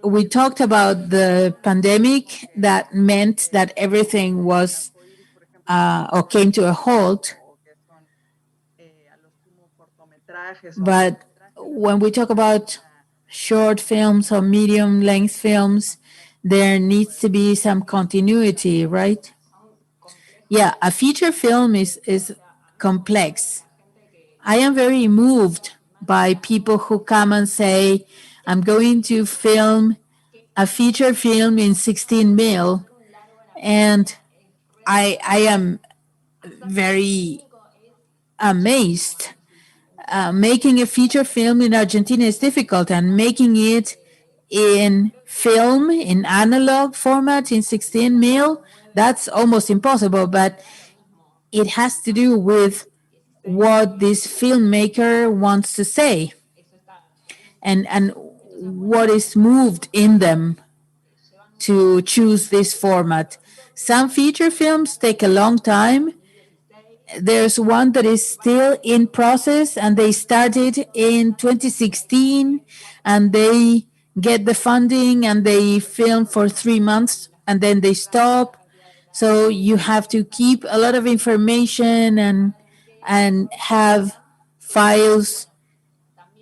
we talked about the pandemic that meant that everything was or came to a halt. But when we talk about short films or medium length films, there needs to be some continuity, right? Yeah, a feature film is complex. I am very moved by people who come and say, I'm going to film a feature film in 16 mil, and I am very amazed. Making a feature film in Argentina is difficult, and making it in film, in analog format, in 16 mil, that's almost impossible. But it has to do with what this filmmaker wants to say, and what is moved in them to choose this format. Some feature films take a long time. There's one that is still in process, and they started in 2016, and they get the funding and they film for 3 months and then they stop. So you have to keep a lot of information and have files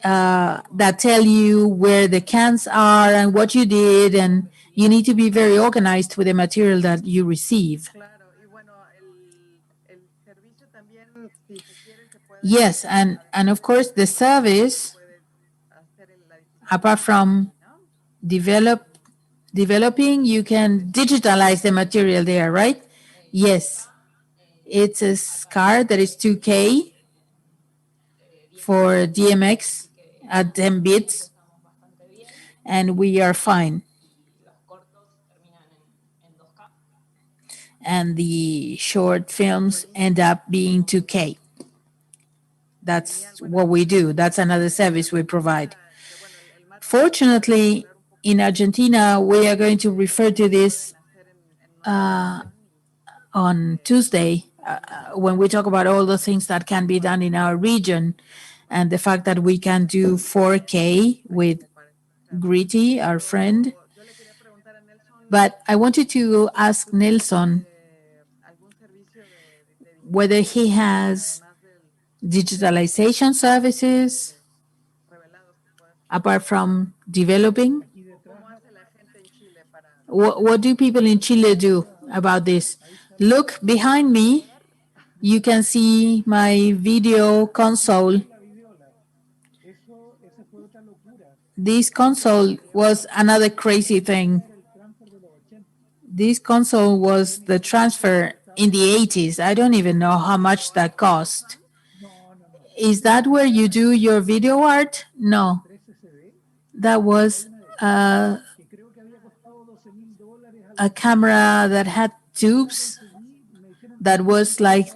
that tell you where the cans are and what you did, and you need to be very organized with the material that you receive. Yes, and of course the service, apart from develop developing, you can digitalize the material there, right? Yes, it's a card that is 2K for DMX at 10 bits, and we are fine. And the short films end up being 2K. That's what we do. That's another service we provide. Fortunately, in Argentina, we are going to refer to this on Tuesday when we talk about all the things that can be done in our region, and the fact that we can do 4K with Gritty, our friend. But I wanted to ask Nelson whether he has digitalization services apart from developing. What do people in Chile do about this? Look behind me. You can see my video console. This console was another crazy thing. This console was the transfer in the 80s. I don't even know how much that cost. Is that where you do your video art? No. That was a camera that had tubes that was like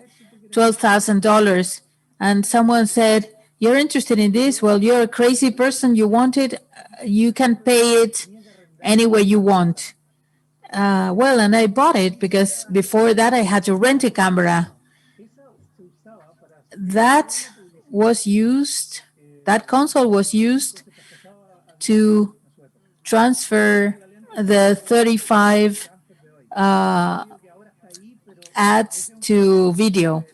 $12,000. And someone said, you're interested in this? Well, you're a crazy person. You want it? You can pay it any way you want. Well, and I bought it because before that I had to rent a camera. That was used, that console was used to transfer the 35 ads to video.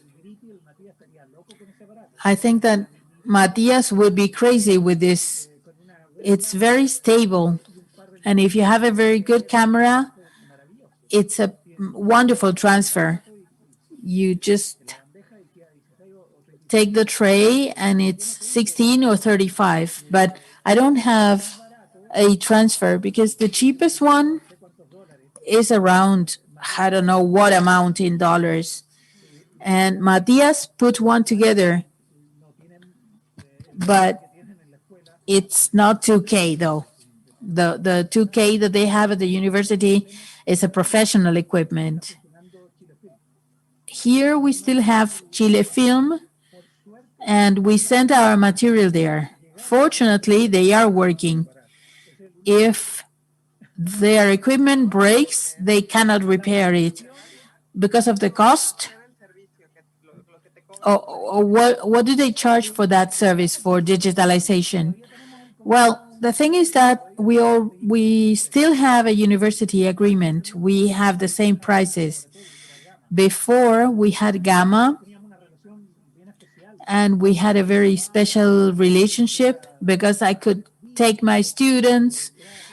I think that Matias would be crazy with this. It's very stable. And if you have a very good camera, it's a wonderful transfer. You just take the tray and it's 16 or 35. But I don't have a transfer because the cheapest one is around, I don't know what amount in dollars. And Matias put one together, but it's not 2K though. The 2K that they have at the university is a professional equipment. Here we still have Chile Film, and we send our material there. Fortunately, they are working. If their equipment breaks, they cannot repair it because of the cost. Or what do they charge for that service for digitalization? Well, the thing is that we still have a university agreement. We have the same prices. Before we had Gamma, and we had a very special relationship because I could take my students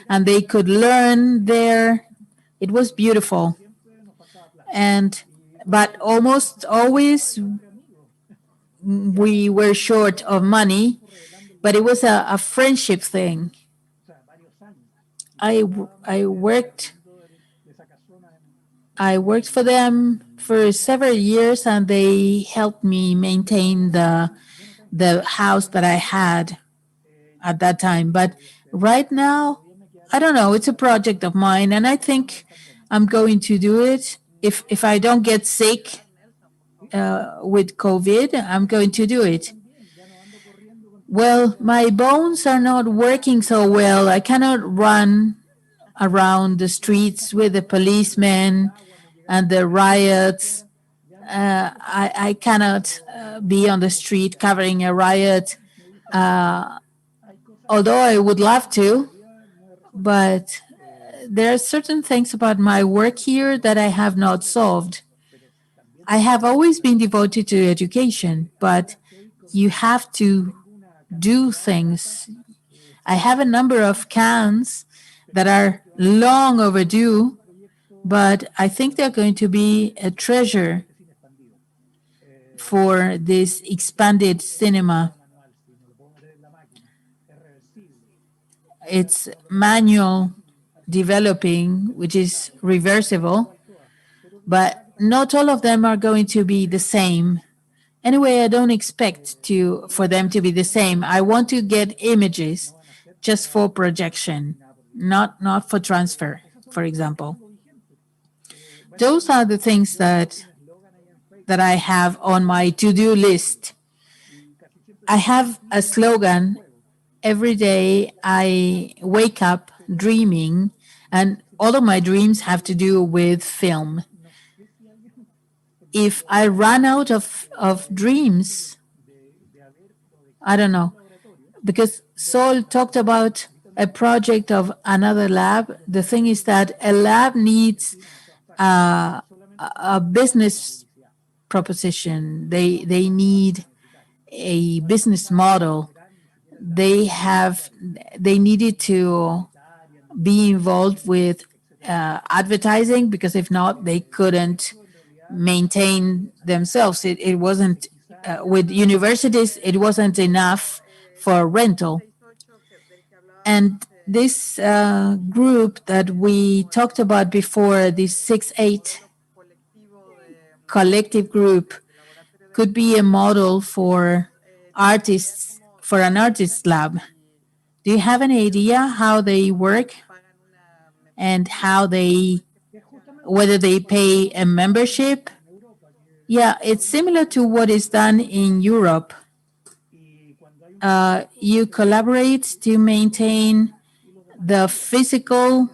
and they could learn there. It was beautiful. And but almost always we were short of money, but it was a friendship thing. I worked for them for several years, and they helped me maintain the house that I had at that time. But right now, I don't know. It's a project of mine, and I think I'm going to do it. If I don't get sick with COVID, I'm going to do it. Well, my bones are not working so well. I cannot run around the streets with the policemen and the riots. I cannot be on the street covering a riot, although I would love to. But there are certain things about my work here that I have not solved. I have always been devoted to education, but you have to do things. I have a number of cans that are long overdue, but I think they're going to be a treasure for this expanded cinema. It's manual developing, which is reversible, but not all of them are going to be the same. Anyway, I don't expect for them to be the same. I want to get images just for projection, not for transfer, for example. Those are the things that I have on my to-do list. I have a slogan. Every day I wake up dreaming, and all of my dreams have to do with film. If I run out of dreams, I don't know. Because Sol talked about a project of another lab. The thing is that a lab needs a business proposition. They need a business model. They needed to be involved with advertising, because if not, they couldn't maintain themselves. It wasn't with universities. It wasn't enough for rental. And this group that we talked about before, this 6-8 collective group, could be a model for artists, for an artist lab. Do you have an idea how they work and whether they pay a membership? Yeah, it's similar to what is done in Europe. You collaborate to maintain the physical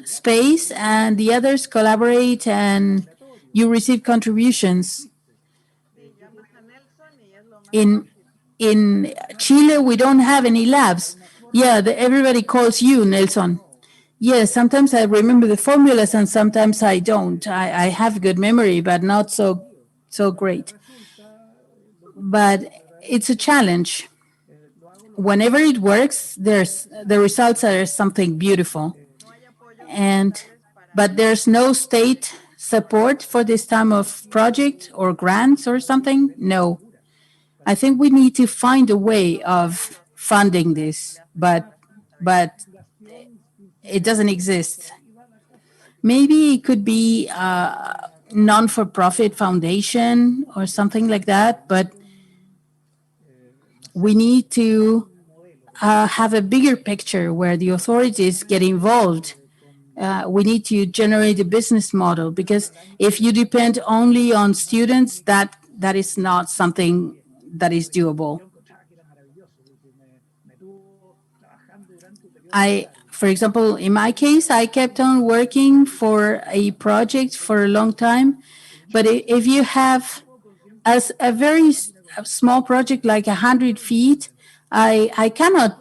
space, and the others collaborate, and you receive contributions. In Chile, we don't have any labs. Yeah, everybody calls you Nelson. Yes, sometimes I remember the formulas and sometimes I don't. I have good memory, but not so great. But it's a challenge. Whenever it works, the results are something beautiful. But there's no state support for this time of project or grants or something? No. I think we need to find a way of funding this, but it doesn't exist. Maybe it could be a non-for-profit foundation or something like that, but we need to have a bigger picture where the authorities get involved. We need to generate a business model, because if you depend only on students, that is not something that is doable. For example, in my case, I kept on working for a project for a long time. But if you have a very small project like 100 feet, I cannot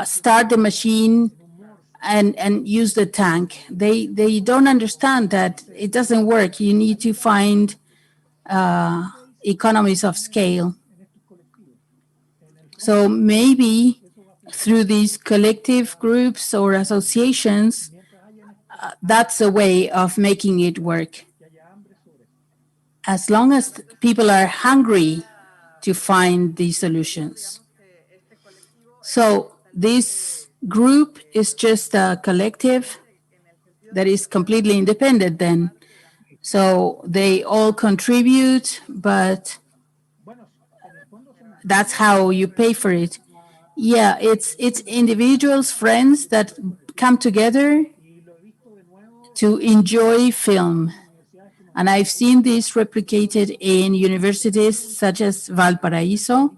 start the machine and use the tank. They don't understand that it doesn't work. You need to find economies of scale. So maybe through these collective groups or associations, that's a way of making it work. As long as people are hungry to find these solutions. So this group is just a collective that is completely independent then. So they all contribute, but that's how you pay for it. Yeah, it's individuals, friends that come together to enjoy film. And I've seen this replicated in universities such as Valparaiso,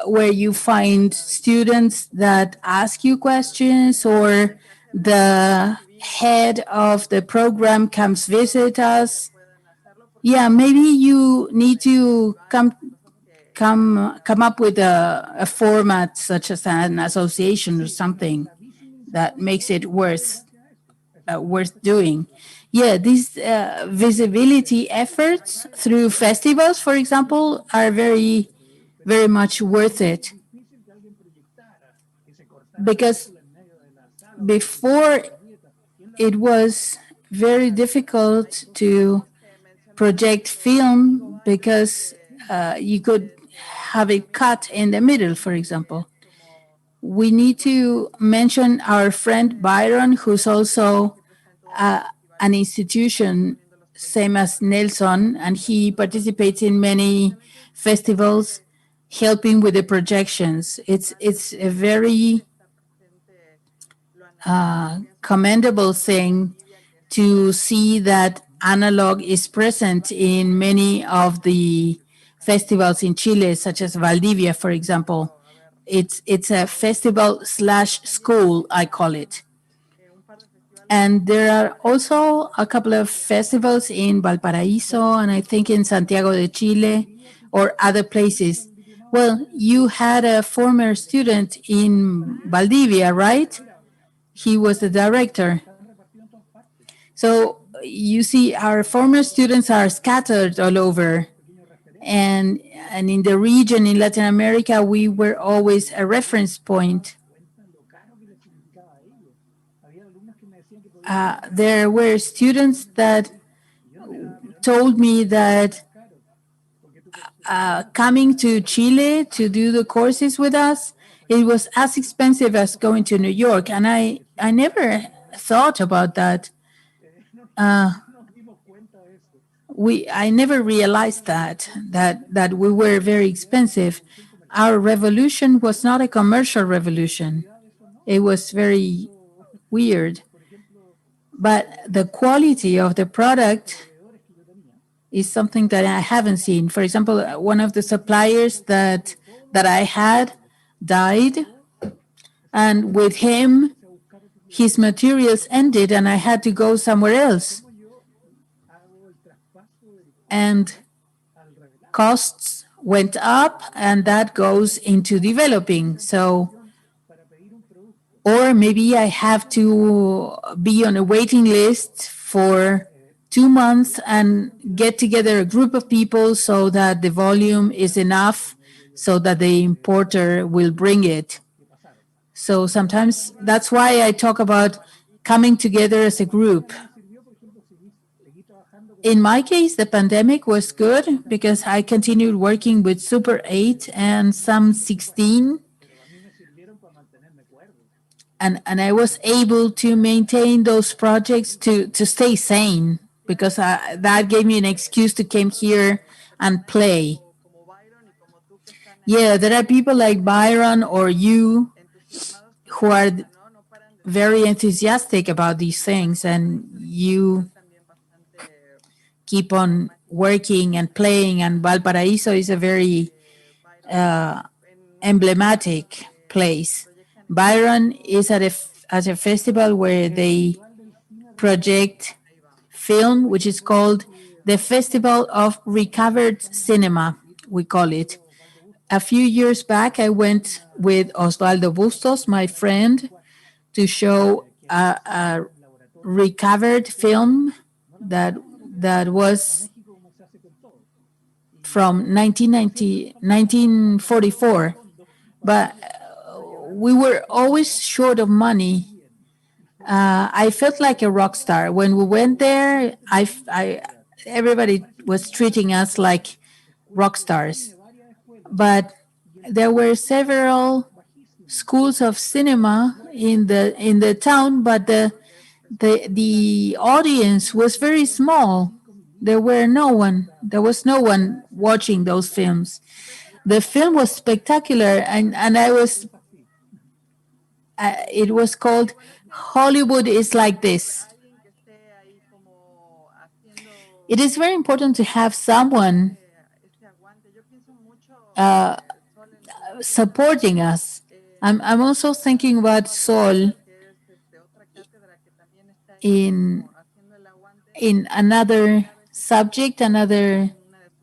where you find students that ask you questions, or the head of the program comes visit us. Yeah, maybe you need to come up with a format such as an association or something that makes it worth doing. Yeah, these visibility efforts through festivals, for example, are very much worth it, because before it was very difficult to project film because you could have it cut in the middle, for example. We need to mention our friend Byron, who's also an institution, same as Nelson, and he participates in many festivals, helping with the projections. It's a very commendable thing to see that analog is present in many of the festivals in Chile, such as Valdivia, for example. It's a festival slash school, I call it. And there are also a couple of festivals in Valparaiso and I think in Santiago de Chile or other places. Well, you had a former student in Valdivia, right? He was the director. So you see, our former students are scattered all over. And in the region in Latin America, we were always a reference point. There were students that told me that coming to Chile to do the courses with us, it was as expensive as going to New York. And I never thought about that. I never realized that we were very expensive. Our revolution was not a commercial revolution. It was very weird. But the quality of the product is something that I haven't seen. For example, one of the suppliers that I had died, and with him, his materials ended, and I had to go somewhere else. And costs went up, and that goes into developing. So, or maybe I have to be on a waiting list for 2 months and get together a group of people so that the volume is enough so that the importer will bring it. So sometimes that's why I talk about coming together as a group. In my case, the pandemic was good because I continued working with Super 8 and some 16. And I was able to maintain those projects to stay sane, because that gave me an excuse to come here and play. Yeah, there are people like Byron or you who are very enthusiastic about these things, and you keep on working and playing. And Valparaiso is a very emblematic place. Byron is at a festival where they project film, which is called the Festival of Recovered Cinema, we call it. A few years back, I went with Osvaldo Bustos, my friend, to show a recovered film that that was from 1944. But we were always short of money. I felt like a rock star when we went there. Everybody was treating us like rock stars, but there were several schools of cinema in the town, but the audience was very small. There was no one watching those films. The film was spectacular, and I was it was called Hollywood is Like This. It is very important to have someone uh, supporting us. I'm also thinking about Sol in another subject, another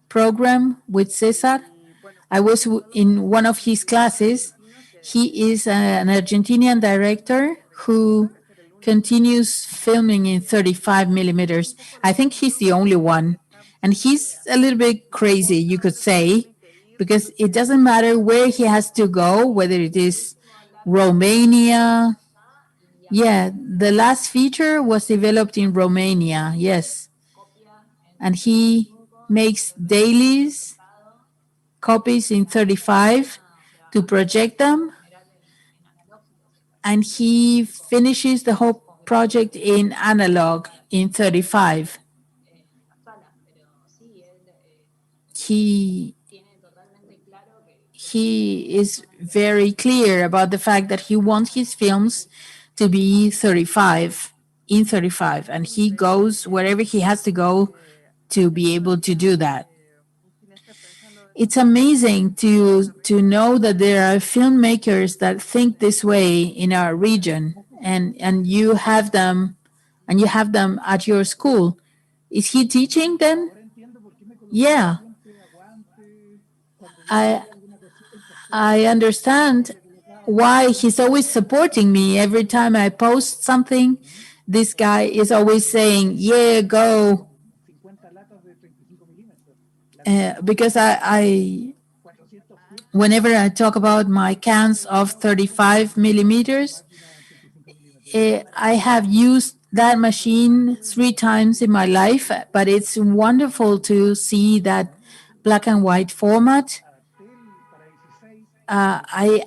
program with Cesar. I was in one of his classes. He is an Argentinian director who continues filming in 35 millimeters. I think he's the only one. And he's a little bit crazy, you could say, because it doesn't matter where he has to go, whether it is Romania. Yeah, the last feature was developed in Romania, yes. And he makes dailies, copies in 35 to project them, and he finishes the whole project in analog in 35. He he is very clear about the fact that he wants his films to be 35 in 35, and he goes wherever he has to go to be able to do that. It's amazing to know that there are filmmakers that think this way in our region, and you have them at your school. Is he teaching then? Yeah, I I understand why he's always supporting me every time I post something. This guy is always saying, "Yeah, go," because whenever I talk about my cans of 35 millimeters, I have used that machine 3 times in my life, but it's wonderful to see that black and white format. I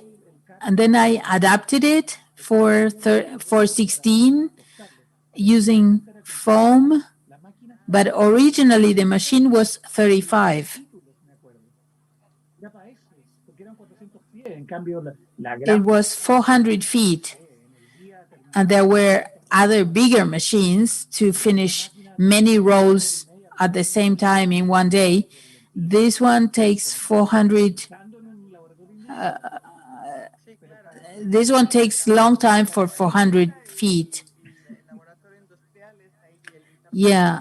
and then I adapted it for 16 using foam, but originally the machine was 35. It was 400 feet, and there were other bigger machines to finish many rolls at the same time in one day. This one takes 400. This one takes long time for 400 feet. Yeah,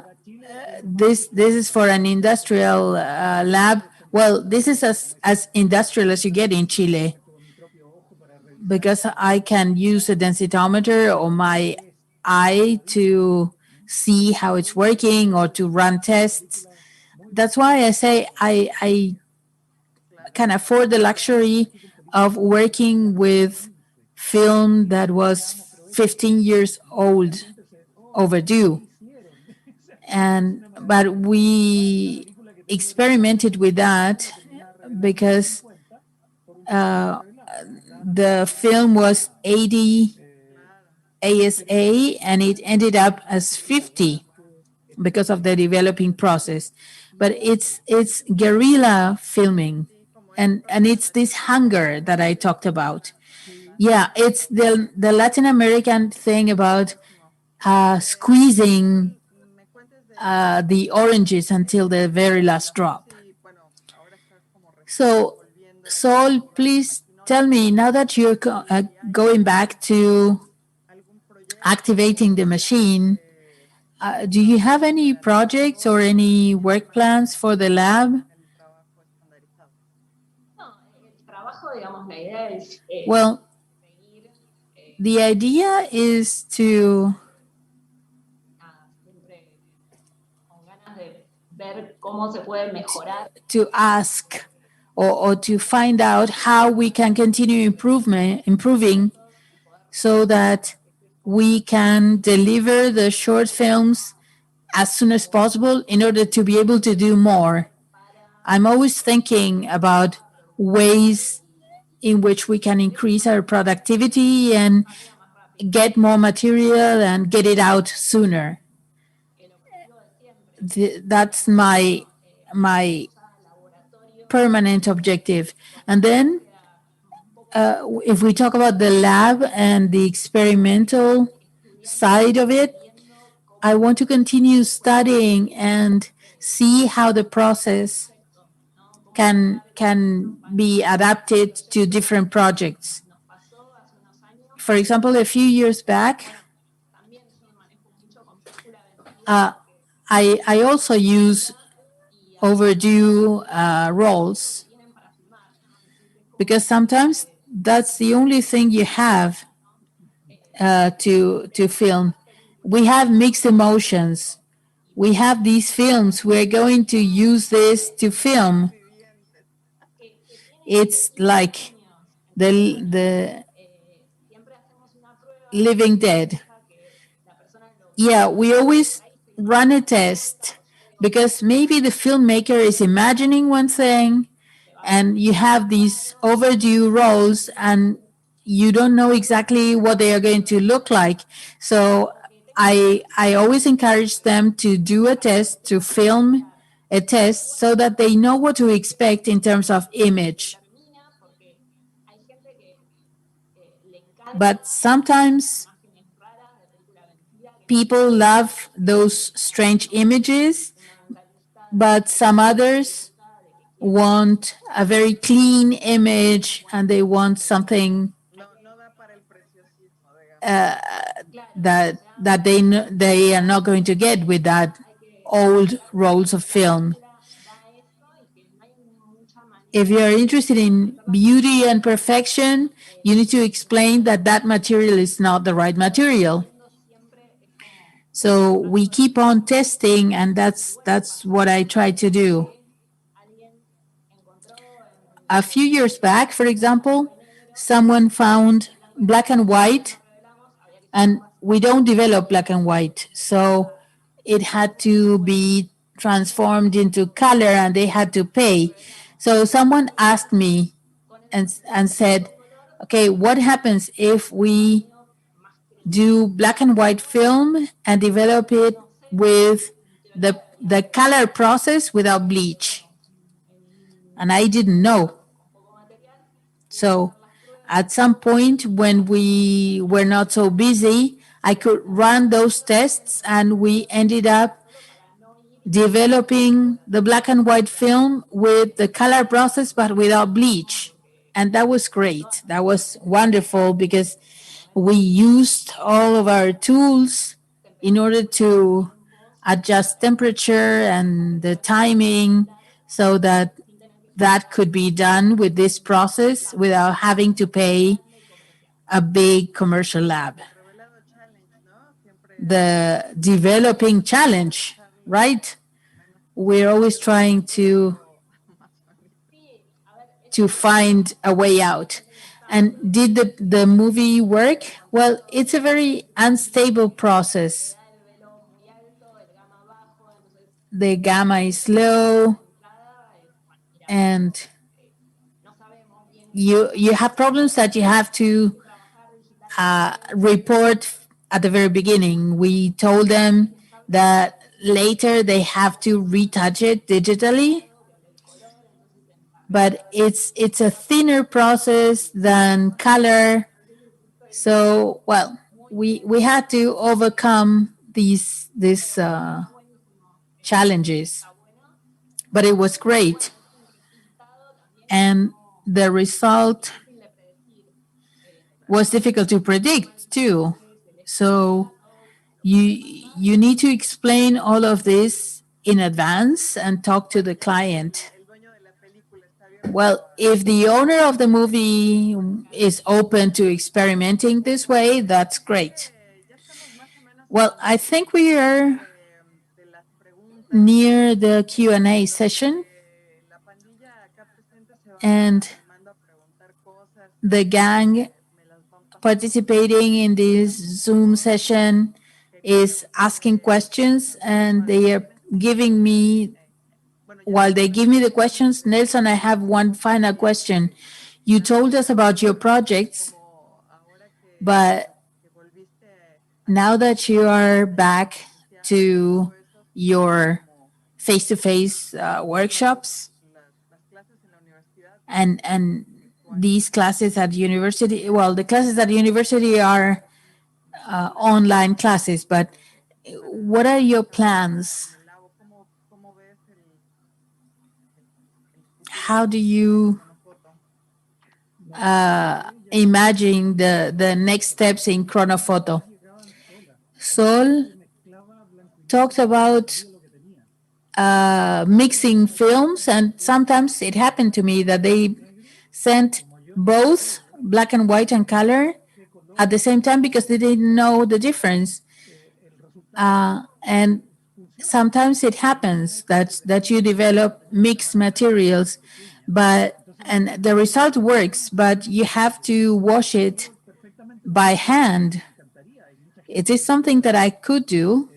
this is for an industrial lab. Well, this is as industrial as you get in Chile, because I can use a densitometer or my eye to see how it's working or to run tests. That's why I say I can afford the luxury of working with film that was 15 years old overdue. And but we experimented with that because the film was 80 ASA and it ended up as 50 because of the developing process. But it's guerrilla filming, and it's this hunger that I talked about. Yeah, it's the Latin American thing about squeezing the oranges until the very last drop. So, Sol, please tell me, now that you're going back to activating the machine, do you have any projects or any work plans for the lab? Well, the idea is to ask or to find out how we can continue improving so that we can deliver the short films as soon as possible in order to be able to do more. I'm always thinking about ways in which we can increase our productivity and get more material and get it out sooner. That's my permanent objective. And then, if we talk about the lab and the experimental side of it, I want to continue studying and see how the process can be adapted to different projects. For example, a few years back, I also use overdue roles because sometimes that's the only thing you have to film. We have mixed emotions. We have these films. We're going to use this to film. It's like the living dead. Yeah, we always run a test because maybe the filmmaker is imagining one thing and you have these overdue roles and you don't know exactly what they are going to look like. So I always encourage them to do a test, to film a test so that they know what to expect in terms of image. But sometimes people love those strange images, but some others want a very clean image and they want something that they are not going to get with that old rolls of film. If you are interested in beauty and perfection, you need to explain that that material is not the right material. So we keep on testing, and that's what I try to do. A few years back, for example, someone found black and white, and we don't develop black and white. So it had to be transformed into color, and they had to pay. So someone asked me and said, okay, what happens if we do black and white film and develop it with the color process without bleach? And I didn't know. So at some point when we were not so busy, I could run those tests and we ended up developing the black and white film with the color process but without bleach. And that was great. That was wonderful because we used all of our tools in order to adjust temperature and the timing so that that could be done with this process without having to pay a big commercial lab. The developing challenge, right? We're always trying to find a way out. And did the movie work? Well, it's a very unstable process. The gamma is low, and you have problems that you have to report at the very beginning. We told them that later they have to retouch it digitally, but it's a thinner process than color. So well, we had to overcome these challenges, but it was great, and the result was difficult to predict too. So you need to explain all of this in advance and talk to the client. Well, if the owner of the movie is open to experimenting this way, that's great. Well, I think we are near the Q&A session, and the gang participating in this Zoom session is asking questions, and they are giving me, while they give me the questions, Nelson, I have one final question. You told us about your projects, but now that you are back to your face-to-face workshops and these classes at university, well, the classes at university are online classes, but what are your plans? How do you imagine the next steps in Chronophoto? Sol talked about mixing films, and sometimes it happened to me that they sent both black and white and color at the same time because they didn't know the difference. And sometimes it happens that you develop mixed materials, but and the result works, but you have to wash it by hand. It is something that I could do.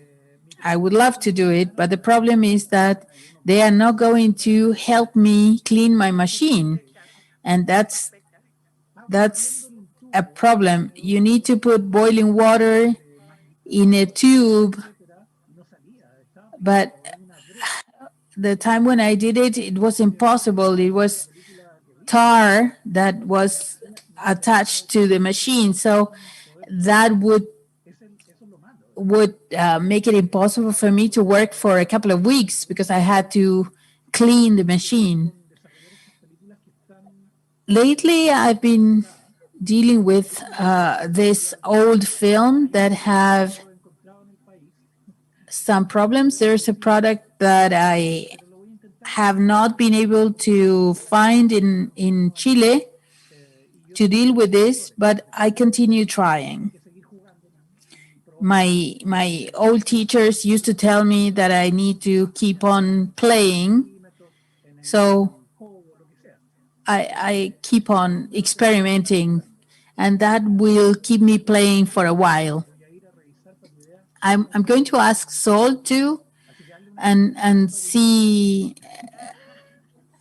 I would love to do it, but the problem is that they are not going to help me clean my machine, and that's a problem. You need to put boiling water in a tube, but the time when I did it, it was impossible. It was tar that was attached to the machine, so that would make it impossible for me to work for a couple of weeks because I had to clean the machine. Lately, I've been dealing with this old film that have some problems. There's a product that I have not been able to find in Chile to deal with this, but I continue trying. My old teachers used to tell me that I need to keep on playing, so I keep on experimenting, and that will keep me playing for a while. I'm going to ask Sol too, and see.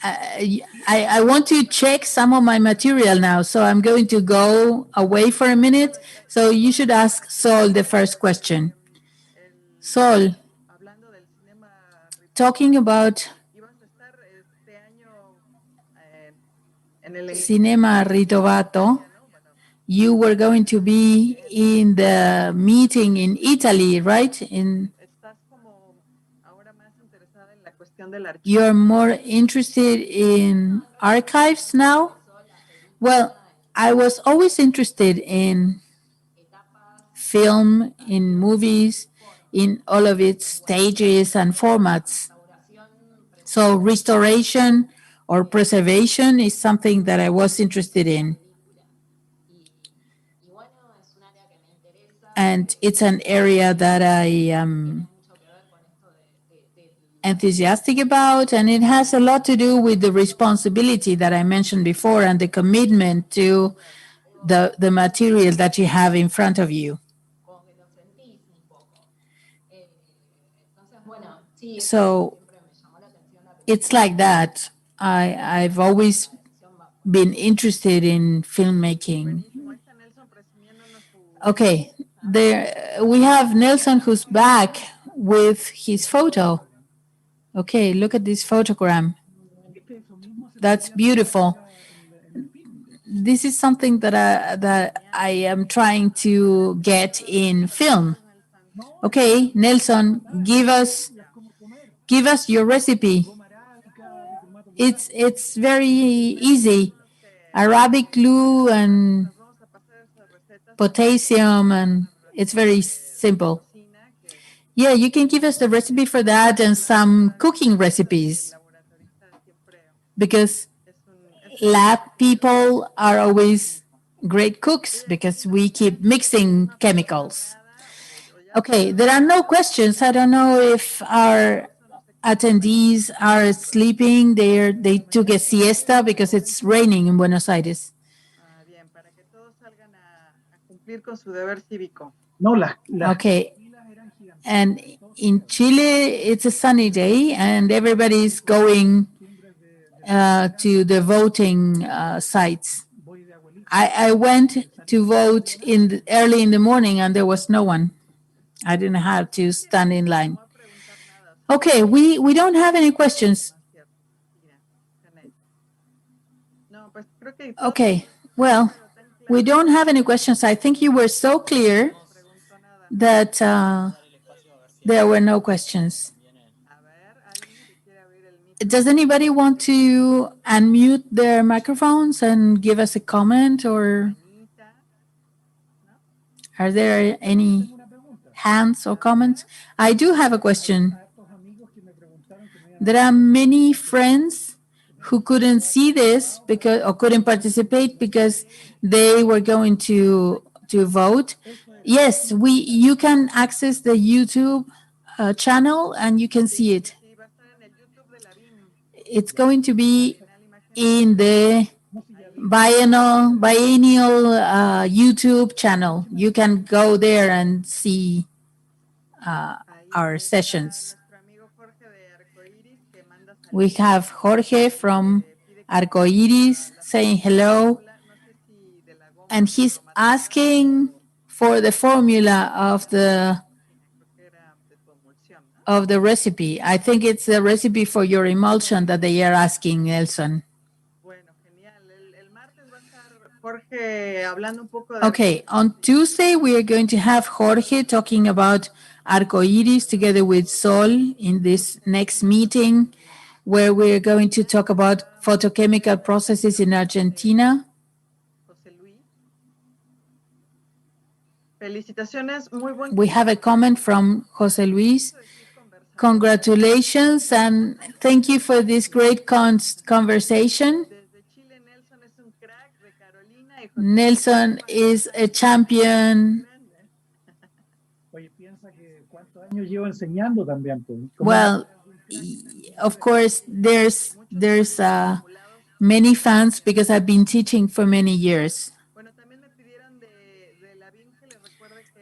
I want to check some of my material now, so I'm going to go away for a minute. So you should ask Sol the first question. Sol, talking about Cinema Ritovato, you were going to be in the meeting in Italy, right? You're more interested in archives now? Well, I was always interested in film, in movies, in all of its stages and formats. So restoration or preservation is something that I was interested in. And it's an area that I am enthusiastic about, and it has a lot to do with the responsibility that I mentioned before and the commitment to the material that you have in front of you. So it's like that. I've always been interested in filmmaking. Okay, there we have Nelson who's back with his photo. Okay, look at this photogram. That's beautiful. This is something that I am trying to get in film. Okay, Nelson, give us your recipe. It's very easy. Arabic glue and potassium, and it's very simple. Yeah, you can give us the recipe for that and some cooking recipes, because lab people are always great cooks because we keep mixing chemicals. Okay, there are no questions. I don't know if our attendees are sleeping. They took a siesta because it's raining in Buenos Aires. Okay, and in Chile, it's a sunny day, and everybody's going to the voting sites. I went to vote early in the morning, and there was no one. I didn't have to stand in line. Okay, we don't have any questions. Okay, well, we don't have any questions. I think you were so clear that there were no questions. Does anybody want to unmute their microphones and give us a comment, or are there any hands or comments? I do have a question. There are many friends who couldn't see this because or couldn't participate because they were going to vote. Yes, you can access the YouTube channel and you can see it. It's going to be in the biennial YouTube channel. You can go there and see our sessions. We have Jorge from Arcoiris saying hello, and he's asking for the formula of the recipe. I think it's the recipe for your emulsion that they are asking, Nelson. Okay, on Tuesday we are going to have Jorge talking about Arcoiris together with Sol in this next meeting, where we're going to talk about photochemical processes in Argentina. We have a comment from Jose Luis. Congratulations and thank you for this great conversation. Nelson is a champion. Well, of course, there's many fans because I've been teaching for many years.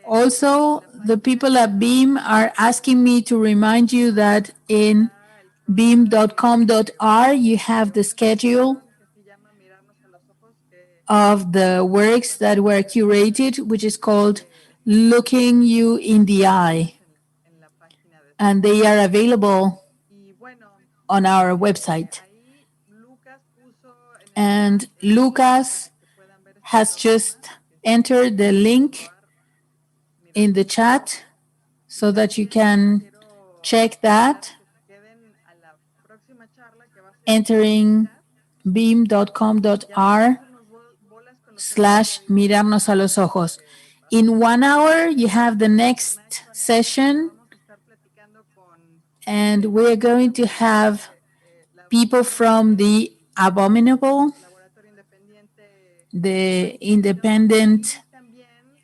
Also, the people at Beam are asking me to remind you that in beam.com.r you have the schedule of the works that were curated, which is called Looking You in the Eye. And they are available on our website. And Lucas has just entered the link in the chat so that you can check that, entering beam.com.r/mirarnos a los ojos. In 1 hour, you have the next session, and we're going to have people from the Abominable, the independent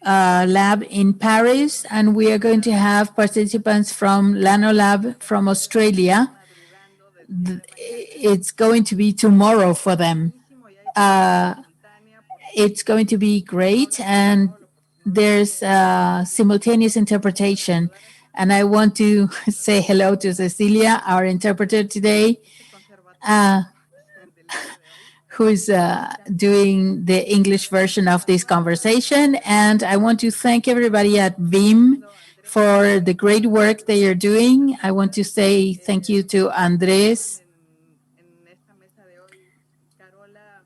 lab in Paris, and we are going to have participants from Lanolab from Australia. It's going to be tomorrow for them. It's going to be great, and there's simultaneous interpretation. And I want to say hello to Cecilia, our interpreter today, who is doing the English version of this conversation. And I want to thank everybody at Beam for the great work they are doing. I want to say thank you to Andres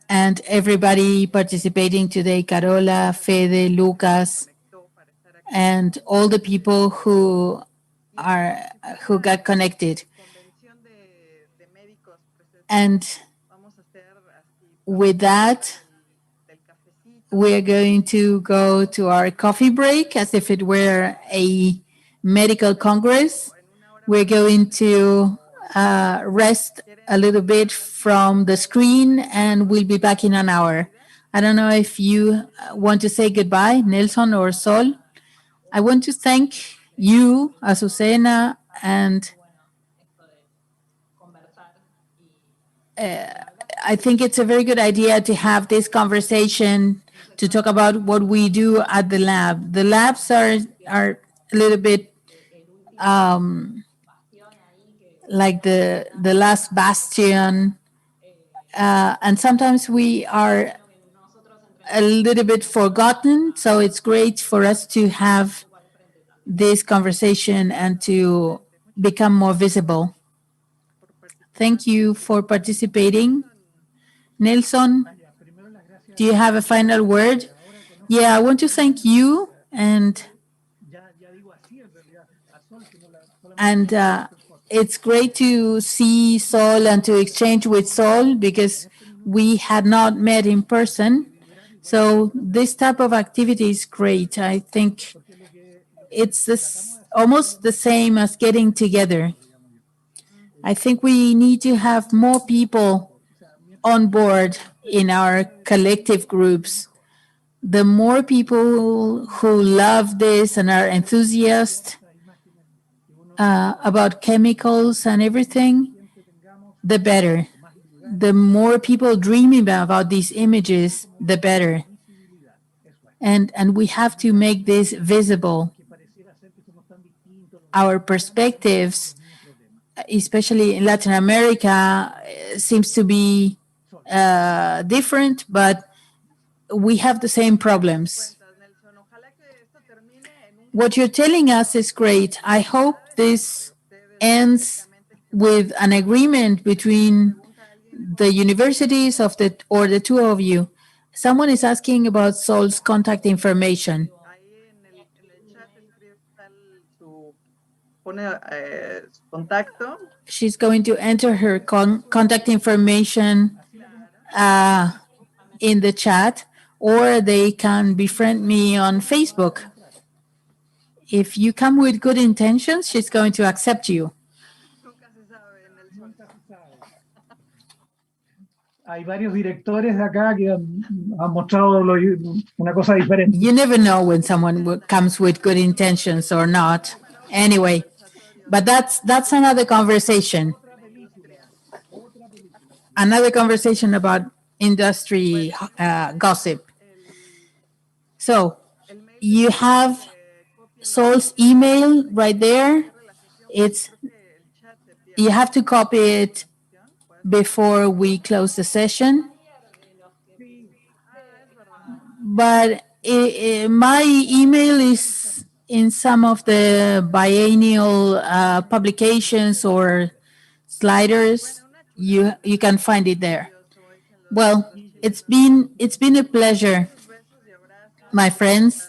and everybody participating today, Carola, Fede, Lucas, and all the people who got connected. And with that, we're going to go to our coffee break as if it were a medical congress. We're going to rest a little bit from the screen, and we'll be back in an hour. I don't know if you want to say goodbye, Nelson or Sol. I want to thank you, Azucena, and I think it's a very good idea to have this conversation to talk about what we do at the lab. The labs are a little bit like the last bastion, and sometimes we are a little bit forgotten. So it's great for us to have this conversation and to become more visible. Thank you for participating. Nelson, do you have a final word? Yeah, I want to thank you and it's great to see Sol and to exchange with Sol because we had not met in person. So this type of activity is great. I think it's almost the same as getting together. I think we need to have more people on board in our collective groups. The more people who love this and are enthusiasts about chemicals and everything, the better. The more people dreaming about these images, the better. And we have to make this visible. Our perspectives, especially in Latin America, seems to be different, but we have the same problems. What you're telling us is great. I hope this ends with an agreement between the universities of the two of you. Someone is asking about Sol's contact information. She's going to enter her contact information in the chat, or they can befriend me on Facebook. If you come with good intentions, she's going to accept you. Hay varios directores de acá que han mostrado una cosa diferente. You never know when someone comes with good intentions or not. Anyway, but that's another conversation. Another conversation about industry gossip. So you have Sol's email right there. You have to copy it before we close the session. But my email is in some of the biennial publications or sliders. You can find it there. Well, it's been a pleasure, my friends.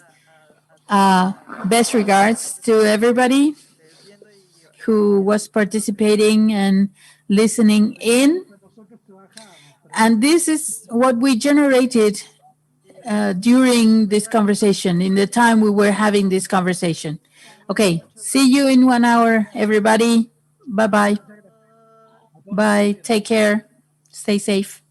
Best regards to everybody who was participating and listening in. And this is what we generated during this conversation, in the time we were having this conversation. Okay, see you in 1 hour, everybody. Bye-bye. Bye. Take care. Stay safe.